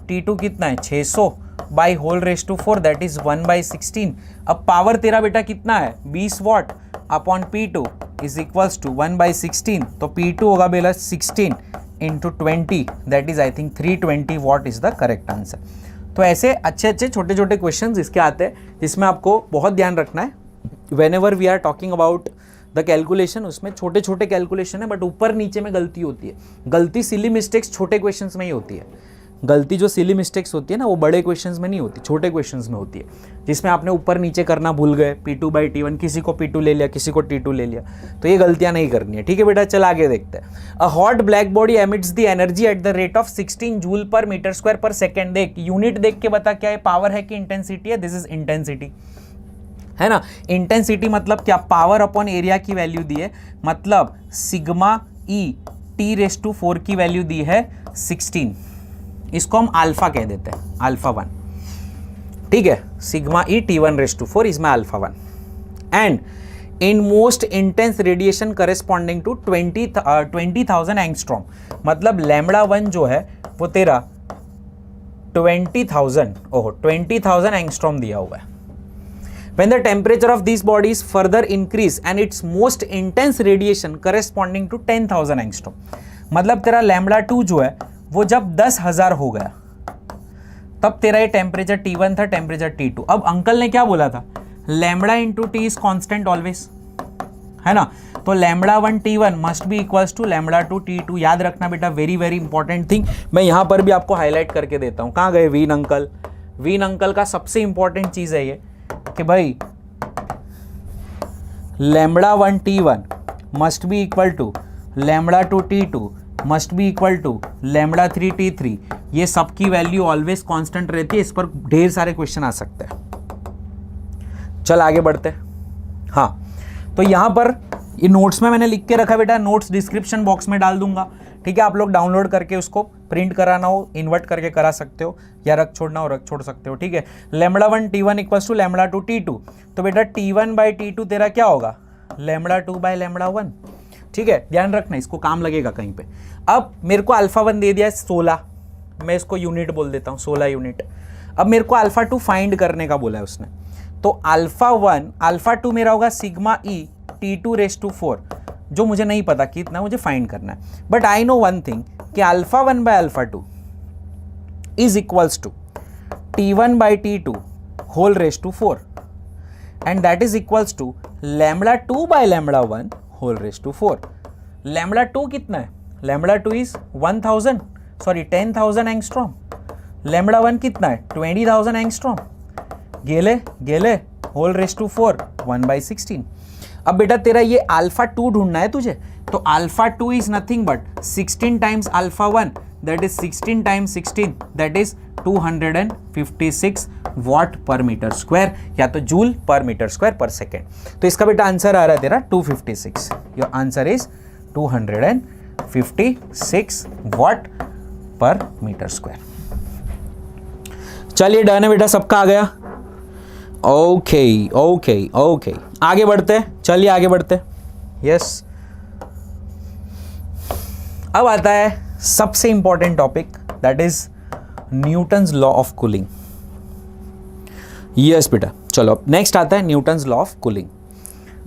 T2 कितना है 600 by whole raise to 4, that is 1/16। अब पावर तेरा बेटा कितना है 20 watt upon P2 is equals to 1/16। तो P2 होगा बेटा 16 into 20, that is I think 320 watt is the correct answer. तो ऐसे अच्छे अच्छे छोटे छोटे क्वेश्चन इसके आते हैं जिसमें आपको बहुत ध्यान रखना है whenever we are talking about the calculation. उसमें छोटे छोटे कैलकुलेशन है बट ऊपर नीचे में गलती होती है। गलती सिली मिस्टेक्स छोटे क्वेश्चंस में ही होती है। गलती जो सिली मिस्टेक्स होती है ना वो बड़े क्वेश्चंस में नहीं होती, छोटे क्वेश्चंस में होती है, जिसमें आपने ऊपर नीचे करना भूल गए, P2/T1, किसी को P2 ले लिया, किसी को T2 ले लिया, तो ये गलतियां नहीं करनी है। ठीक है बेटा, चल आगे देखते हैं। A hot black body emits the energy at the rate of 16 joule per metre square per second. देख यूनिट देख के बता क्या है, पावर है कि इंटेंसिटी है? दिस इज इंटेंसिटी, है ना। इंटेंसिटी मतलब क्या, पावर अपॉन एरिया की वैल्यू दी है, मतलब सिग्मा ई T⁴ की वैल्यू दी है 16, इसको हम अल्फा कह देते हैं, अल्फा 1। ठीक है, सिग्मा ई T⁴ इसमें alpha 1 and in most intense radiation corresponding to 20,000 angstrom, मतलब λ1 जो है वो तेरा 20,000 एंगस्ट्रॉम दिया हुआ है। When the temperature of these bodies further increase and its most intense radiation corresponding to 10,000 angstrom, मतलब तेरा λ2 जो है वो जब 10,000 हो गया तब तेरा ये टेम्परेचर T1 था, टेम्परेचर T2। अब अंकल ने क्या बोला था, λ into T is constant always, है ना। तो λ1 T1 must B equals to λ2 T2। याद रखना बेटा, वेरी वेरी इंपॉर्टेंट थिंग। मैं यहां पर भी आपको हाईलाइट करके देता हूं। कहां गए वीन अंकल? वीन अंकल का सबसे इंपॉर्टेंट चीज है ये कि भाई λ1 T1 must be equal to λ2 T2 must be equal to λ3 T3। ये सबकी वैल्यू ऑलवेज कांस्टेंट रहती है। इस पर ढेर सारे क्वेश्चन आ सकते हैं। चल आगे बढ़ते हैं। हाँ, तो यहां पर ये नोट्स में मैंने लिख के रखा बेटा, नोट्स डिस्क्रिप्शन बॉक्स में डाल दूंगा। ठीक है, आप लोग डाउनलोड करके उसको प्रिंट कराना हो, इन्वर्ट करके करा सकते हो, या रख छोड़ना हो रख छोड़ सकते हो। ठीक है, λ1 T1 इक्वल्स टू λ2 T2, तो बेटा T1/T2 तेरा क्या होगा, λ2/λ1। ठीक है, ध्यान रखना, इसको काम लगेगा कहीं पे। अब मेरे को अल्फा 1 दे दिया है 16, मैं इसको यूनिट बोल देता हूँ, 16 यूनिट। अब मेरे को अल्फा 2 फाइंड करने का बोला है उसने, तो अल्फा 1 अल्फा 2 मेरा होगा सिग्मा ई T⁴, जो मुझे नहीं पता कितना, मुझे फाइंड करना है। But I know one thing कि alpha alpha 2 is equals to T1/T2 whole raise to 4 and that is equals to λ2/λ1 whole raise to 4। λ2 कितना है, λ2 इज 10,000 एंगस्ट्रॉम, λ1 कितना है 20,000 एंगस्ट्रॉम, गेले होल रेस टू 4 1/16। अब बेटा तेरा ये अल्फा 2 ढूंढना है तुझे, तो alpha 2 is nothing but 16 times alpha 1, that is 16 times 16, that is 256 what पर मीटर स्क्वायर, या तो joule per metre square per second. तो इसका बेटा आंसर आ रहा है तेरा 256। योर आंसर इज 256 वॉट पर मीटर स्क्वायर। चलिए डन है बेटा, सबका आ गया। ओके ओके ओके, आगे बढ़ते हैं, चलिए आगे बढ़ते हैं। यस, अब आता है सबसे important topic, that is Newton's law of cooling. Yes बेटा, चलो नेक्स्ट आता है न्यूटन्स लॉ ऑफ कूलिंग।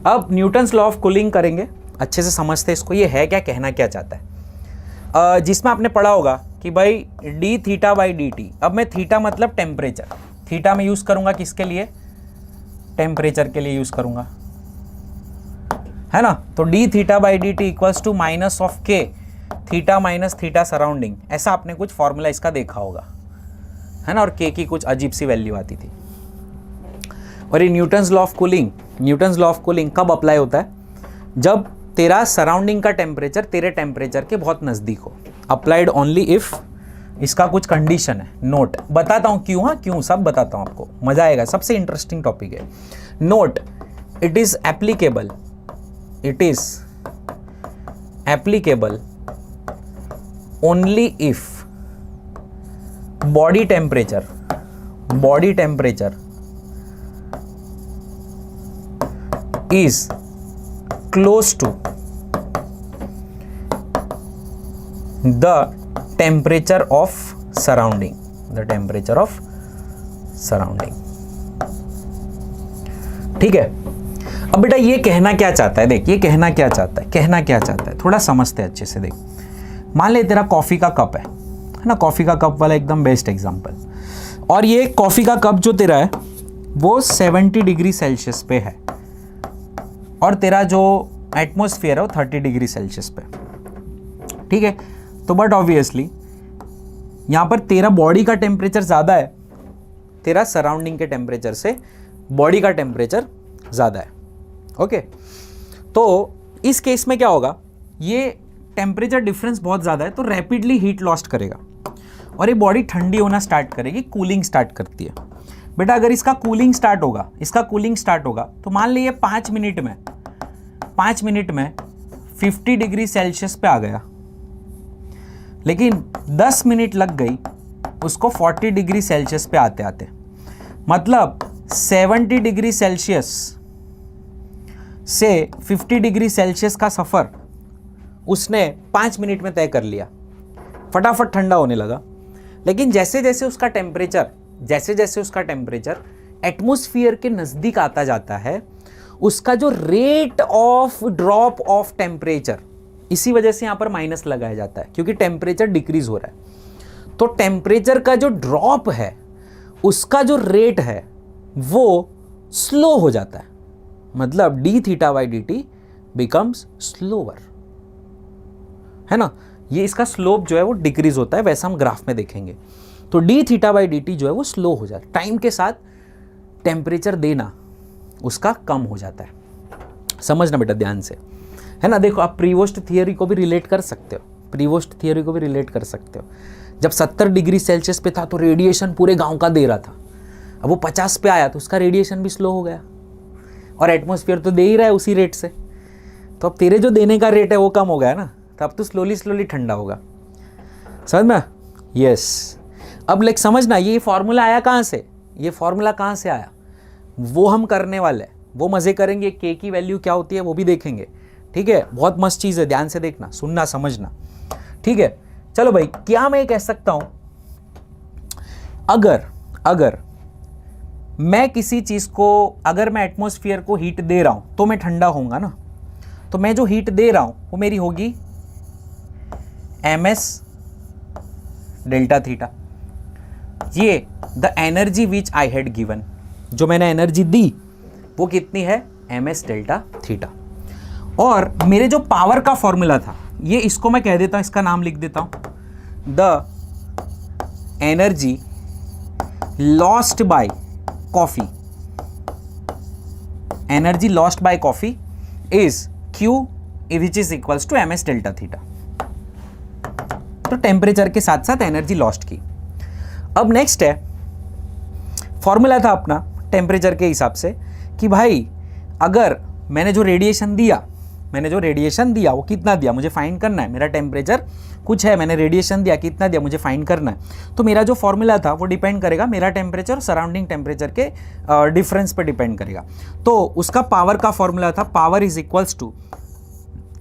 अब न्यूटन्स लॉ ऑफ कूलिंग करेंगे, अच्छे से समझते हैं इसको, ये है क्या, कहना क्या चाहता है। जिसमें आपने पढ़ा होगा कि भाई dθ/dt, अब मैं थीटा मतलब टेम्परेचर, थीटा में यूज करूंगा किसके लिए, टेम्परेचर के लिए यूज करूंगा, है ना। तो dθ/dt equals to minus of k theta minus theta surrounding, ऐसा आपने कुछ फॉर्मूला इसका देखा होगा, है ना। और k की कुछ अजीब सी वैल्यू आती थी। और ये Newton's law of cooling, Newton's law of cooling कब अप्लाई होता है, जब तेरा सराउंडिंग का टेम्परेचर तेरे टेम्परेचर के बहुत नजदीक हो। अप्लाइड ओनली इफ, इसका कुछ कंडीशन है, नोट, बताता हूं क्यों, हाँ क्यों सब बताता हूं आपको, मजा आएगा, सबसे इंटरेस्टिंग टॉपिक है। Note, it is applicable only if body temperature is close to the temperature of surrounding, ठीक है। अब बेटा ये कहना क्या चाहता है, देख ये कहना क्या चाहता है, थोड़ा समझते हैं अच्छे से। देख, मान ले तेरा कॉफी का कप है ना, कॉफी का कप वाला एकदम बेस्ट एग्जांपल, और ये कॉफ़ी का कप जो तेरा है वो 70 डिग्री सेल्सियस पे है और तेरा जो एटमॉस्फेयर है वो 30 डिग्री सेल्सियस पे, ठीक है। तो बट ऑब्वियसली यहाँ पर तेरा बॉडी का टेम्परेचर ज़्यादा है, तेरा सराउंडिंग के टेम्परेचर से बॉडी का टेम्परेचर ज़्यादा है, ओके। तो इस केस में क्या होगा, ये टेम्परेचर डिफरेंस बहुत ज़्यादा है तो रैपिडली हीट लॉस्ट करेगा और ये बॉडी ठंडी होना स्टार्ट करेगी, कूलिंग स्टार्ट करती है। बेटा अगर इसका कूलिंग स्टार्ट होगा तो मान लीजिए 5 मिनट में 50 डिग्री सेल्सियस पे आ गया, लेकिन 10 मिनट लग गई उसको 40 डिग्री सेल्सियस पे आते आते, मतलब 70 डिग्री सेल्सियस से 50 डिग्री सेल्सियस का सफ़र उसने 5 मिनट में तय कर लिया, फटाफट ठंडा होने लगा। लेकिन जैसे जैसे उसका टेम्परेचर एटमॉस्फेयर के नज़दीक आता जाता है, उसका जो rate of drop of temperature, इसी वजह से यहाँ पर माइनस लगाया जाता है क्योंकि टेम्परेचर डिक्रीज हो रहा है, तो टेम्परेचर का जो ड्रॉप है उसका जो रेट है वो स्लो हो जाता है, मतलब D theta by D T becomes slower, है ना। ये इसका स्लोप जो है वो डिक्रीज होता है, वैसा हम ग्राफ में देखेंगे। तो D theta by D T जो है वो स्लो हो जाता है, टाइम के साथ टेम्परेचर देना उसका कम हो जाता है। समझना बेटा ध्यान से, है ना। देखो आप प्रीवोस्ट थियरी को भी रिलेट कर सकते हो, जब 70 डिग्री सेल्सियस पे था तो रेडिएशन पूरे गांव का दे रहा था, अब वो 50 पे आया तो उसका रेडिएशन भी स्लो हो गया और एटमॉस्फेयर तो दे ही रहा है उसी रेट से, तो अब तेरे जो देने का रेट है वो कम हो गया ना, तो अब तो स्लोली ठंडा होगा। समझ में? यस। अब लाइक समझना ये फॉर्मूला आया कहाँ से, ये फॉर्मूला कहाँ से आया वो हम करने वाले हैं, वो मज़े करेंगे, के की वैल्यू क्या होती है वो भी देखेंगे, ठीक है। बहुत मस्त चीज़ है, ध्यान से देखना, सुनना, समझना, ठीक है। चलो भाई, क्या मैं कह सकता हूं, अगर मैं किसी चीज़ को, अगर मैं एटमॉस्फेयर को हीट दे रहा हूं तो मैं ठंडा होऊंगा ना, तो मैं जो हीट दे रहा हूं वो मेरी होगी ms डेल्टा थीटा। ये the energy which I had given, जो मैंने एनर्जी दी वो कितनी है, ms डेल्टा थीटा। और मेरे जो पावर का फॉर्मूला था, ये इसको मैं कह देता हूं, इसका नाम लिख देता हूं, the energy lost by coffee, energy lost by coffee is Q which is equals to ms delta theta. तो टेम्परेचर के साथ साथ एनर्जी लॉस्ट की। अब नेक्स्ट है, फॉर्मूला था अपना टेम्परेचर के हिसाब से कि भाई अगर मैंने जो रेडिएशन दिया वो कितना दिया मुझे फाइंड करना है, मेरा टेम्परेचर कुछ है, मैंने रेडिएशन दिया कितना दिया मुझे फाइंड करना है। तो मेरा जो फॉर्मूला था वो डिपेंड करेगा मेरा टेम्परेचर और सराउंडिंग टेम्परेचर के डिफरेंस पे डिपेंड करेगा। तो उसका पावर का फॉर्मूला था, power is equals to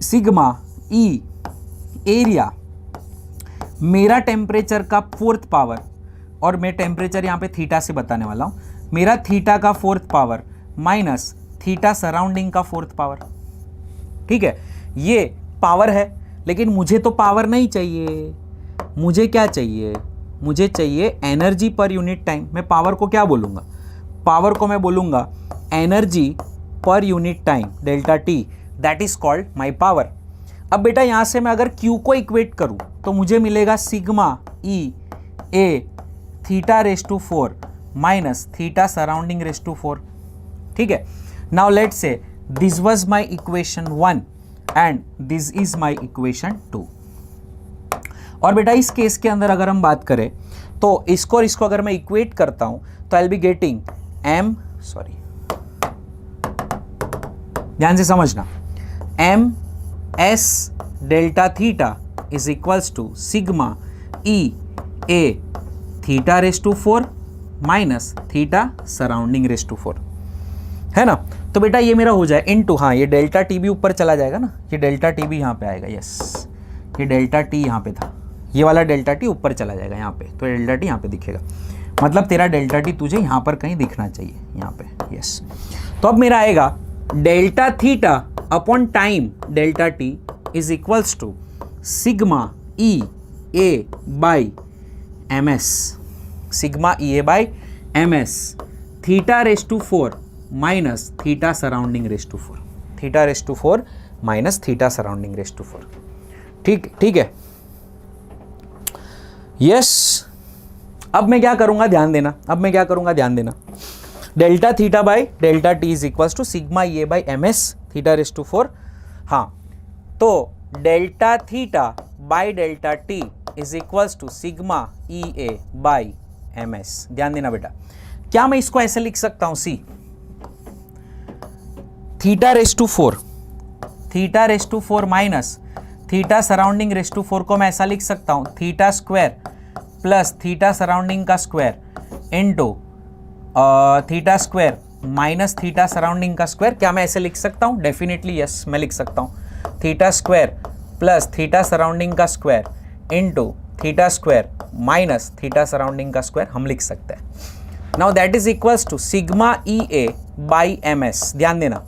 sigma E area, मेरा टेम्परेचर का 4th पावर, और मैं टेम्परेचर यहाँ पे थीटा से बताने वाला हूँ, मेरा थीटा का 4th power minus theta surrounding का 4th पावर, ठीक है। ये पावर है, लेकिन मुझे तो पावर नहीं चाहिए, मुझे क्या चाहिए, मुझे चाहिए एनर्जी पर यूनिट टाइम। मैं पावर को क्या बोलूँगा, पावर को मैं बोलूँगा energy per unit time delta T, that is called my power. अब बेटा यहाँ से मैं अगर Q को इक्वेट करूँ तो मुझे मिलेगा sigma E A theta raise to 4 minus theta surrounding raise to 4, ठीक है। Now let's say this was my equation 1 and this is my equation 2। और बेटा इस केस के अंदर अगर हम बात करें तो इसको और इसको अगर मैं इक्वेट करता हूं तो आई विल बी गेटिंग ध्यान से समझना, ms delta theta is equals to sigma E A theta raise to 4 minus theta surrounding raise to 4, है ना। तो बेटा ये मेरा हो जाए इनटू, हाँ ये डेल्टा टी भी ऊपर चला जाएगा ना, ये डेल्टा टी भी यहाँ पे आएगा, यस ये डेल्टा टी यहाँ पे था, ये वाला डेल्टा टी ऊपर चला जाएगा यहाँ पे, तो डेल्टा टी यहाँ पे दिखेगा, मतलब तेरा डेल्टा टी तुझे यहाँ पर कहीं दिखना चाहिए, यहाँ पे, यस। तो अब मेरा आएगा delta theta upon time delta T is equals to sigma E A by ms, sigma E A by M S theta raise to 4 minus theta surrounding raise to 4, theta raise to 4 minus theta surrounding raise to 4। ठीक है, yes. अब मैं क्या करूंगा ध्यान देना, delta theta by delta T is equals to sigma E A by M S theta raise to 4। हाँ, तो delta theta by delta T is equals to sigma E A by M S. ध्यान देना बेटा, क्या मैं इसको ऐसे लिख सकता हूं, see theta raise to 4 minus theta surrounding raise to 4 को मैं ऐसा लिख सकता हूं, theta square plus theta surrounding का square into theta square minus theta surrounding का स्क्वायर। क्या मैं ऐसे लिख सकता हूं? डेफिनेटली यस, मैं लिख सकता हूं, theta square plus theta surrounding का square into theta square minus theta surrounding का स्क्वायर हम लिख सकते हैं। Now that is equals to sigma E A by M S. ध्यान देना,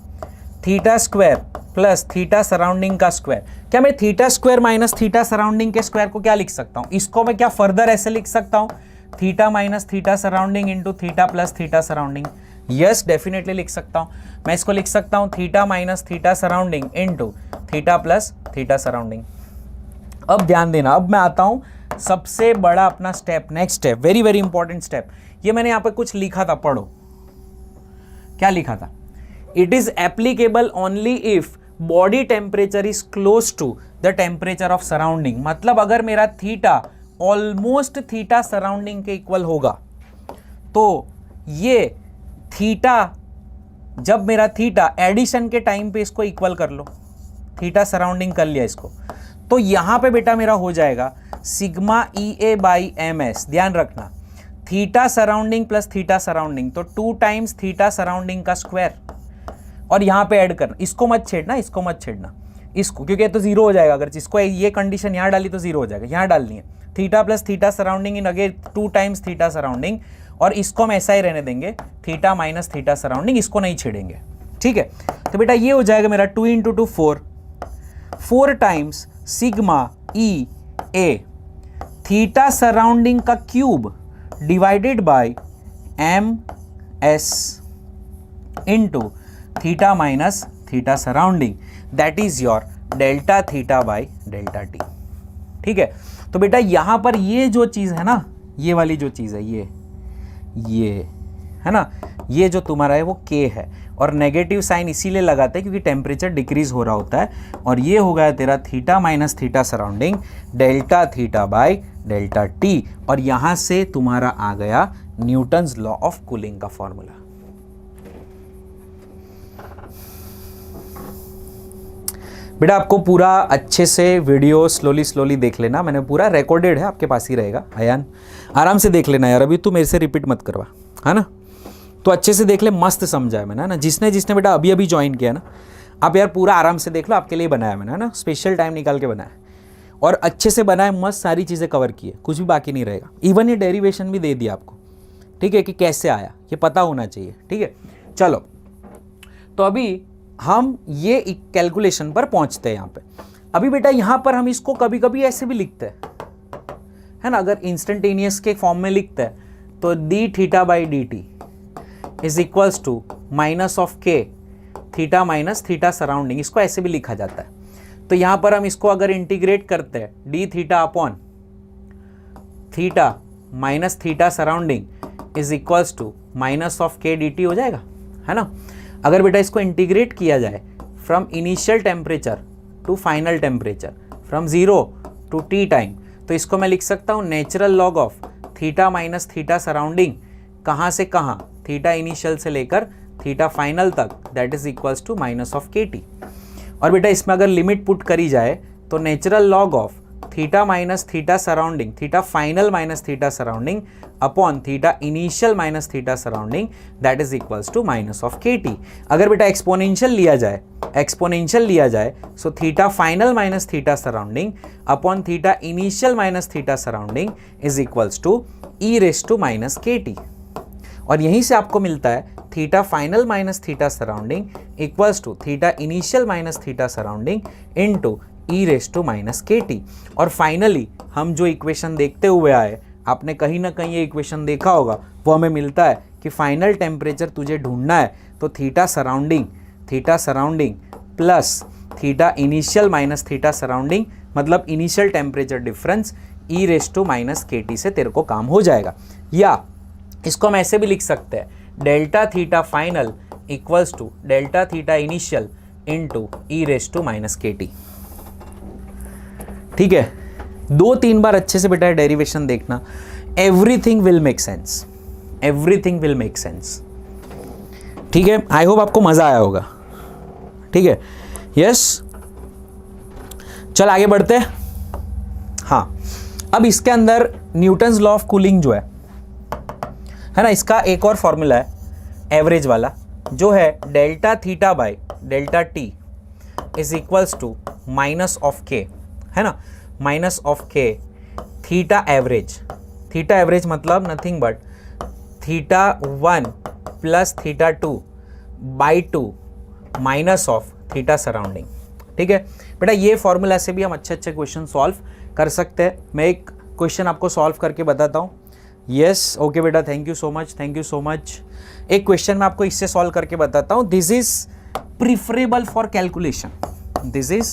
theta square plus theta surrounding का स्क्वायर। क्या मैं theta square minus theta surrounding के स्क्वायर को क्या लिख सकता हूं? इसको मैं क्या फर्दर ऐसे लिख सकता हूं, theta minus theta surrounding into theta plus theta surrounding. Yes, definitely लिख सकता हूं। मैं इसको लिख सकता हूं theta minus theta surrounding into theta plus theta surrounding. अब ध्यान देना, अब मैं आता हूं सबसे बड़ा अपना step, next step, very very important step. ये मैंने यहां पे कुछ लिखा था, पढ़ो क्या लिखा था। It is applicable only if body temperature is close to the temperature of surrounding. मतलब अगर मेरा थीटा ऑलमोस्ट थीटा सराउंडिंग के इक्वल होगा, तो ये थीटा, जब मेरा थीटा एडिशन के टाइम पे इसको इक्वल कर लो, थीटा सराउंडिंग कर लिया इसको, तो यहां पे बेटा मेरा हो जाएगा sigma E A by M S. ध्यान रखना, theta surrounding plus theta surrounding, तो 2 टाइम्स थीटा सराउंडिंग का स्क्वायर, और यहां पे ऐड करना, इसको मत छेड़ना, इसको, क्योंकि तो जीरो हो जाएगा। अगर इसको ये कंडीशन यहां डाली तो जीरो हो जाएगा, यहां डालनी है theta plus theta surrounding in again 2 times theta surrounding, और इसको हम ऐसा ही रहने देंगे, थीटा माइनस थीटा सराउंडिंग, इसको नहीं छेड़ेंगे। ठीक है, तो बेटा ये हो जाएगा मेरा 2 into 2 4 times sigma E A theta surrounding का cube divided by M S into theta minus theta surrounding, that is your delta theta by delta T. ठीक है, तो बेटा यहां पर ये जो चीज है ना, ये वाली जो चीज है, ये है ना, ये जो तुम्हारा है वो के है, और नेगेटिव साइन इसीलिए लगाते हैं क्योंकि टेम्परेचर डिक्रीज हो रहा होता है, और ये हो गया तेरा theta minus theta surrounding delta theta by delta T, और यहां से तुम्हारा आ गया न्यूटन्स लॉ ऑफ कूलिंग का फॉर्मूला। बेटा आपको पूरा अच्छे से वीडियो स्लोली देख लेना, मैंने पूरा रिकॉर्डेड है, आपके पास ही रहेगा। अयान आराम से देख लेना यार, अभी तू मेरे से रिपीट मत करवा, है ना, तो अच्छे से देख ले, मस्त समझा है मैंने, है ना। जिसने बेटा अभी ज्वाइन किया ना, आप यार पूरा आराम से देख लो, आपके लिए बनाया मैंने, है ना, स्पेशल टाइम निकाल के बनाया, और अच्छे से बनाया, मस्त सारी चीज़ें कवर की है, कुछ भी बाकी नहीं रहेगा। इवन ये डेरिवेशन भी दे दिया आपको, ठीक है, कि कैसे आया ये पता होना चाहिए। ठीक है, चलो तो अभी हम ये कैलकुलेशन पर पहुंचते हैं यहाँ पे। अभी बेटा यहाँ पर हम इसको कभी कभी ऐसे भी लिखते हैं, है ना, अगर इंस्टेंटेनियस के फॉर्म में लिखते हैं तो D theta by D T is equals to minus of K theta minus theta surrounding, इसको ऐसे भी लिखा जाता है। तो यहाँ पर हम इसको अगर इंटीग्रेट करते हैं, D theta upon theta minus theta surrounding is equals to minus of K D T हो जाएगा, है ना। अगर बेटा इसको इंटीग्रेट किया जाए from initial temperature to final temperature, from 0 to T time, तो इसको मैं लिख सकता हूँ natural log of theta minus theta surrounding, कहाँ से कहाँ, थीटा इनिशियल से लेकर थीटा फाइनल तक, that is equals to minus of K T. और बेटा इसमें अगर लिमिट पुट करी जाए तो natural log of theta minus theta surrounding, theta final minus theta surrounding upon theta initial minus theta surrounding, that is equals to minus of K T. अगर बेटा exponential लिया जाए so theta final minus theta surrounding upon theta initial minus theta surrounding is equals to E raise to minus K T, और यहीं से आपको मिलता है theta final minus theta surrounding equals to theta initial minus theta surrounding into E raise to minus K T. और finally हम जो equation देखते हुए आए आपने कहीं ना कहीं ये इक्वेशन देखा होगा, वो हमें मिलता है कि फाइनल टेम्परेचर तुझे ढूंढना है तो theta surrounding plus theta initial minus theta surrounding, मतलब initial temperature difference e raise to minus K T से तेरे को काम हो जाएगा। या इसको हम ऐसे भी लिख सकते हैं, delta theta final equals to delta theta initial into E raise to minus K T. ठीक है, 2-3 बार अच्छे से बेटा डेरिवेशन देखना, everything will make sense, everything will make sense. ठीक है, आई होप आपको मजा आया होगा। ठीक है, यस, चल आगे बढ़ते हैं। हाँ, अब इसके अंदर न्यूटन्स लॉ ऑफ कूलिंग जो है ना, इसका एक और फॉर्मूला है एवरेज वाला, जो है delta theta by delta T is equals to minus of K, है ना, minus of K theta average. Theta average मतलब nothing but theta 1 plus theta 2 by 2 minus of theta surrounding. ठीक है बेटा, ये फॉर्मूला से भी हम अच्छे अच्छे क्वेश्चन सॉल्व कर सकते हैं। मैं एक क्वेश्चन आपको सॉल्व करके बताता हूँ। यस, ओके बेटा, thank you so much, thank you so much. एक क्वेश्चन मैं आपको इससे सॉल्व करके बताता हूँ। This is preferable for calculation, this is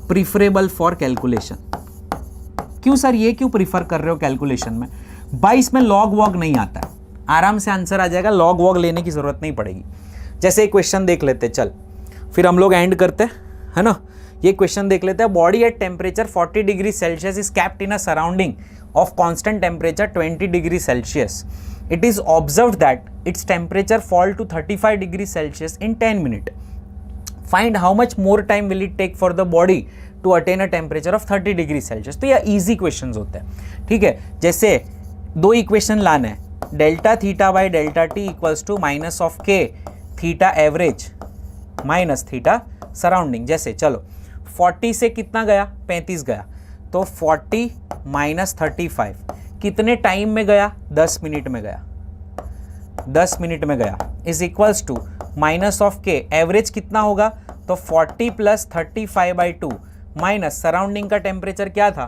preferable for calculation. क्यों सर, ये क्यों प्रीफर कर रहे हो कैलकुलेशन में? भाई इसमें लॉग वॉग नहीं आता है, आराम से आंसर आ जाएगा, लॉग वॉग लेने की जरूरत नहीं पड़ेगी। जैसे एक क्वेश्चन देख लेते, चल फिर हम लोग एंड करते है ना। ये क्वेश्चन देख लेते हैं। Body at temperature 40 degree Celsius is capped in a surrounding of constant temperature 20 degree Celsius. It is observed that its temperature fall to 35 degree Celsius in 10 minutes. Find how much more time will it take for the body to attain a temperature of 30 degree Celsius. तो ये easy questions होते हैं। ठीक है, जैसे दो equation लाना है, delta theta by delta T equals to minus of K theta average minus theta surrounding. जैसे चलो 40 से कितना गया, 35 गया, तो 40 माइनस 35 कितने टाइम में गया, 10 मिनट में गया, 10 मिनट में गया, is equals to minus of K average कितना होगा, तो 40 प्लस 35 बाई 2 माइनस सराउंडिंग का टेम्परेचर क्या था,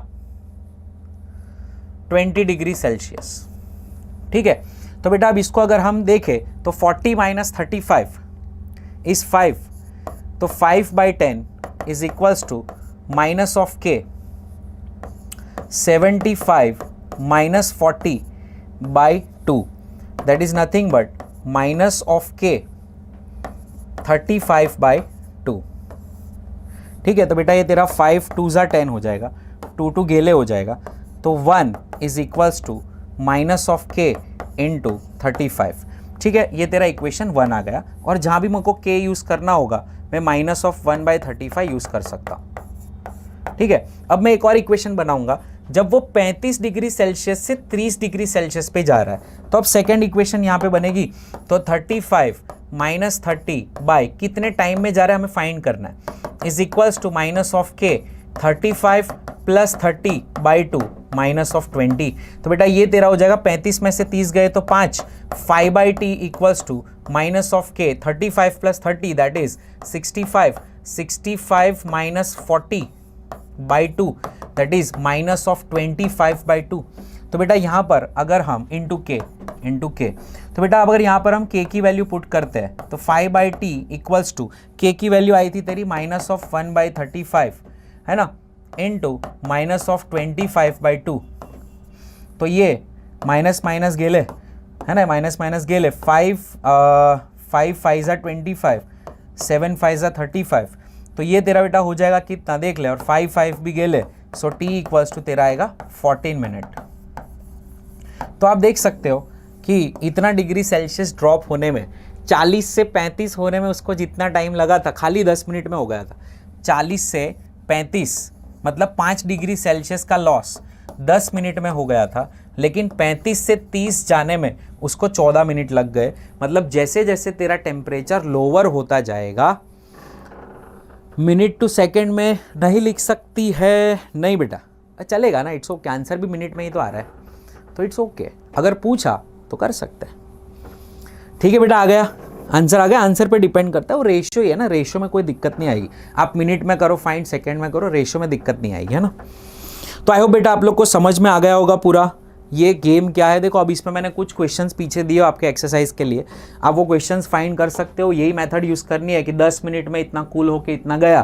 20 डिग्री सेल्सियस। ठीक है, तो बेटा अब इसको अगर हम देखें तो 40 माइनस 35 इज 5, तो 5 by 10 is equals to minus of K 75 minus 40 by 2, that is nothing but minus of k 35 by 2। ठीक है, तो बेटा ये तेरा 5 2 ज़ा 10 हो जाएगा, 2 2 गेले हो जाएगा, तो 1 is equals to minus of K into 35। ठीक है, ये तेरा इक्वेशन 1 आ गया। और जहाँ भी मुझको k यूज़ करना होगा मैं माइनस ऑफ 1 बाई 35 यूज़ कर सकता हूँ। ठीक है, अब मैं एक और इक्वेशन बनाऊंगा। जब वो 35 डिग्री सेल्सियस से 30 डिग्री सेल्सियस पे जा रहा है, तो अब सेकेंड इक्वेशन यहाँ पे बनेगी, तो 35 माइनस 30 बाई कितने टाइम में जा रहा है हमें फाइंड करना है, is equals to minus of K 35 plus 30 by 2 minus of 20। तो बेटा ये तेरा हो जाएगा, 35 में से 30 गए तो 5, 5 by T equals to minus of K 35 plus 30 that is 65, 65 minus 40 by 2 that is minus of 25 by 2। तो बेटा यहाँ पर अगर हम इंटू के, तो बेटा अगर यहाँ पर हम के की वैल्यू पुट करते हैं तो 5 बाई टी इक्वल्स टू के की वैल्यू आई थी तेरी माइनस ऑफ 1 बाई 35, है ना, इंटू माइनस ऑफ 25 बाई 2। तो ये माइनस माइनस गेले, है ना, माइनस माइनस गेले, 5 5 ज़ा 25, 7 5 ज़ा 35। तो ये तेरा बेटा हो जाएगा कितना देख ले, और 5 5 भी गेले, सो टी इक्वल्स टू तेरा आएगा 14 मिनट। तो आप देख सकते हो कि इतना डिग्री सेल्सियस ड्रॉप होने में, 40 से 35 होने में उसको जितना टाइम लगा था खाली 10 मिनट में हो गया था। 40 से 35 मतलब 5 डिग्री सेल्सियस का लॉस 10 मिनट में हो गया था, लेकिन 35 से 30 जाने में उसको 14 मिनट लग गए। मतलब जैसे जैसे तेरा टेम्परेचर लोअर होता जाएगा, मिनट टू सेकंड में नहीं लिख सकती है, नहीं बेटा चलेगा ना, इट्स ओके, आंसर भी मिनट में ही तो आ रहा है, तो इट्स ओके, अगर पूछा तो कर सकते हैं। ठीक है बेटा, आ गया आंसर, आ गया। आंसर पे डिपेंड करता है, वो रेशियो ही है ना, रेशियो में कोई दिक्कत नहीं आएगी। आप मिनट में करो फाइंड, सेकंड में करो, रेशियो में दिक्कत नहीं आएगी, है ना। तो आई होप बेटा आप लोग को समझ में आ गया होगा पूरा ये गेम क्या है। देखो अब इसमें मैंने कुछ क्वेश्चंस पीछे दिए आपके एक्सरसाइज के लिए, आप वो क्वेश्चंस फाइंड कर सकते हो। यही मेथड यूज़ करनी है कि 10 मिनट में इतना कूल होके इतना गया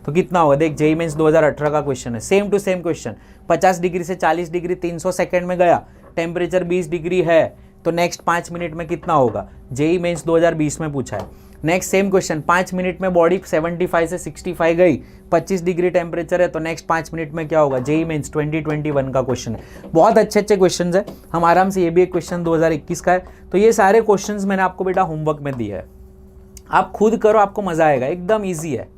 तो कितना होगा। देख जेईई मेंस 2018 का क्वेश्चन है, same to same question. 50 degree से 40 डिग्री 300 सेकेंड में गया, टेम्परेचर 20 डिग्री है, तो नेक्स्ट 5 मिनट में कितना होगा। जेईई मेंस 2020 में पूछा है। नेक्स्ट सेम क्वेश्चन, 5 मिनट में बॉडी 75 से 65 गई, 25 डिग्री टेम्परेचर है, तो नेक्स्ट 5 मिनट में क्या होगा। जेईई मेंस 2021 का क्वेश्चन है। बहुत अच्छे अच्छे क्वेश्चन है, हम आराम से, ये भी एक क्वेश्चन 2021 का है। तो ये सारे क्वेश्चन मैंने आपको बेटा होमवर्क में दिया है, आप खुद करो, आपको मजा आएगा, एकदम ईजी है,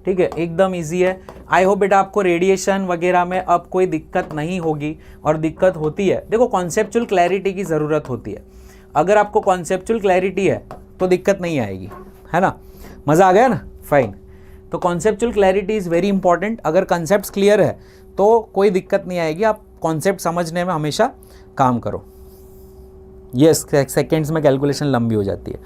ठीक है, एकदम इजी है। आई होप बेटा आपको रेडिएशन वगैरह में अब कोई दिक्कत नहीं होगी, और दिक्कत होती है देखो कॉन्सेप्चुअल क्लैरिटी की ज़रूरत होती है। अगर आपको कॉन्सेप्चुअल क्लैरिटी है तो दिक्कत नहीं आएगी, है ना। मज़ा आ गया ना, फाइन। तो conceptual clarity is very important. अगर कॉन्सेप्ट्स क्लियर है तो कोई दिक्कत नहीं आएगी, आप कॉन्सेप्ट समझने में हमेशा काम करो। यस, सेकेंड्स में कैलकुलेशन लंबी हो जाती है,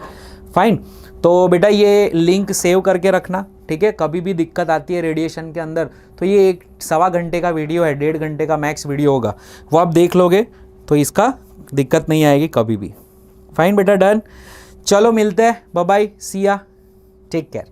फाइन। तो बेटा ये लिंक सेव करके रखना, ठीक है। कभी भी दिक्कत आती है रेडिएशन के अंदर तो ये 1-1.25 घंटे का वीडियो है, 1.5 घंटे का मैक्स वीडियो होगा, वो आप देख लोगे तो इसका दिक्कत नहीं आएगी कभी भी। फाइन बेटा, डन। चलो मिलते हैं, बाय बाय, सी या, टेक केयर।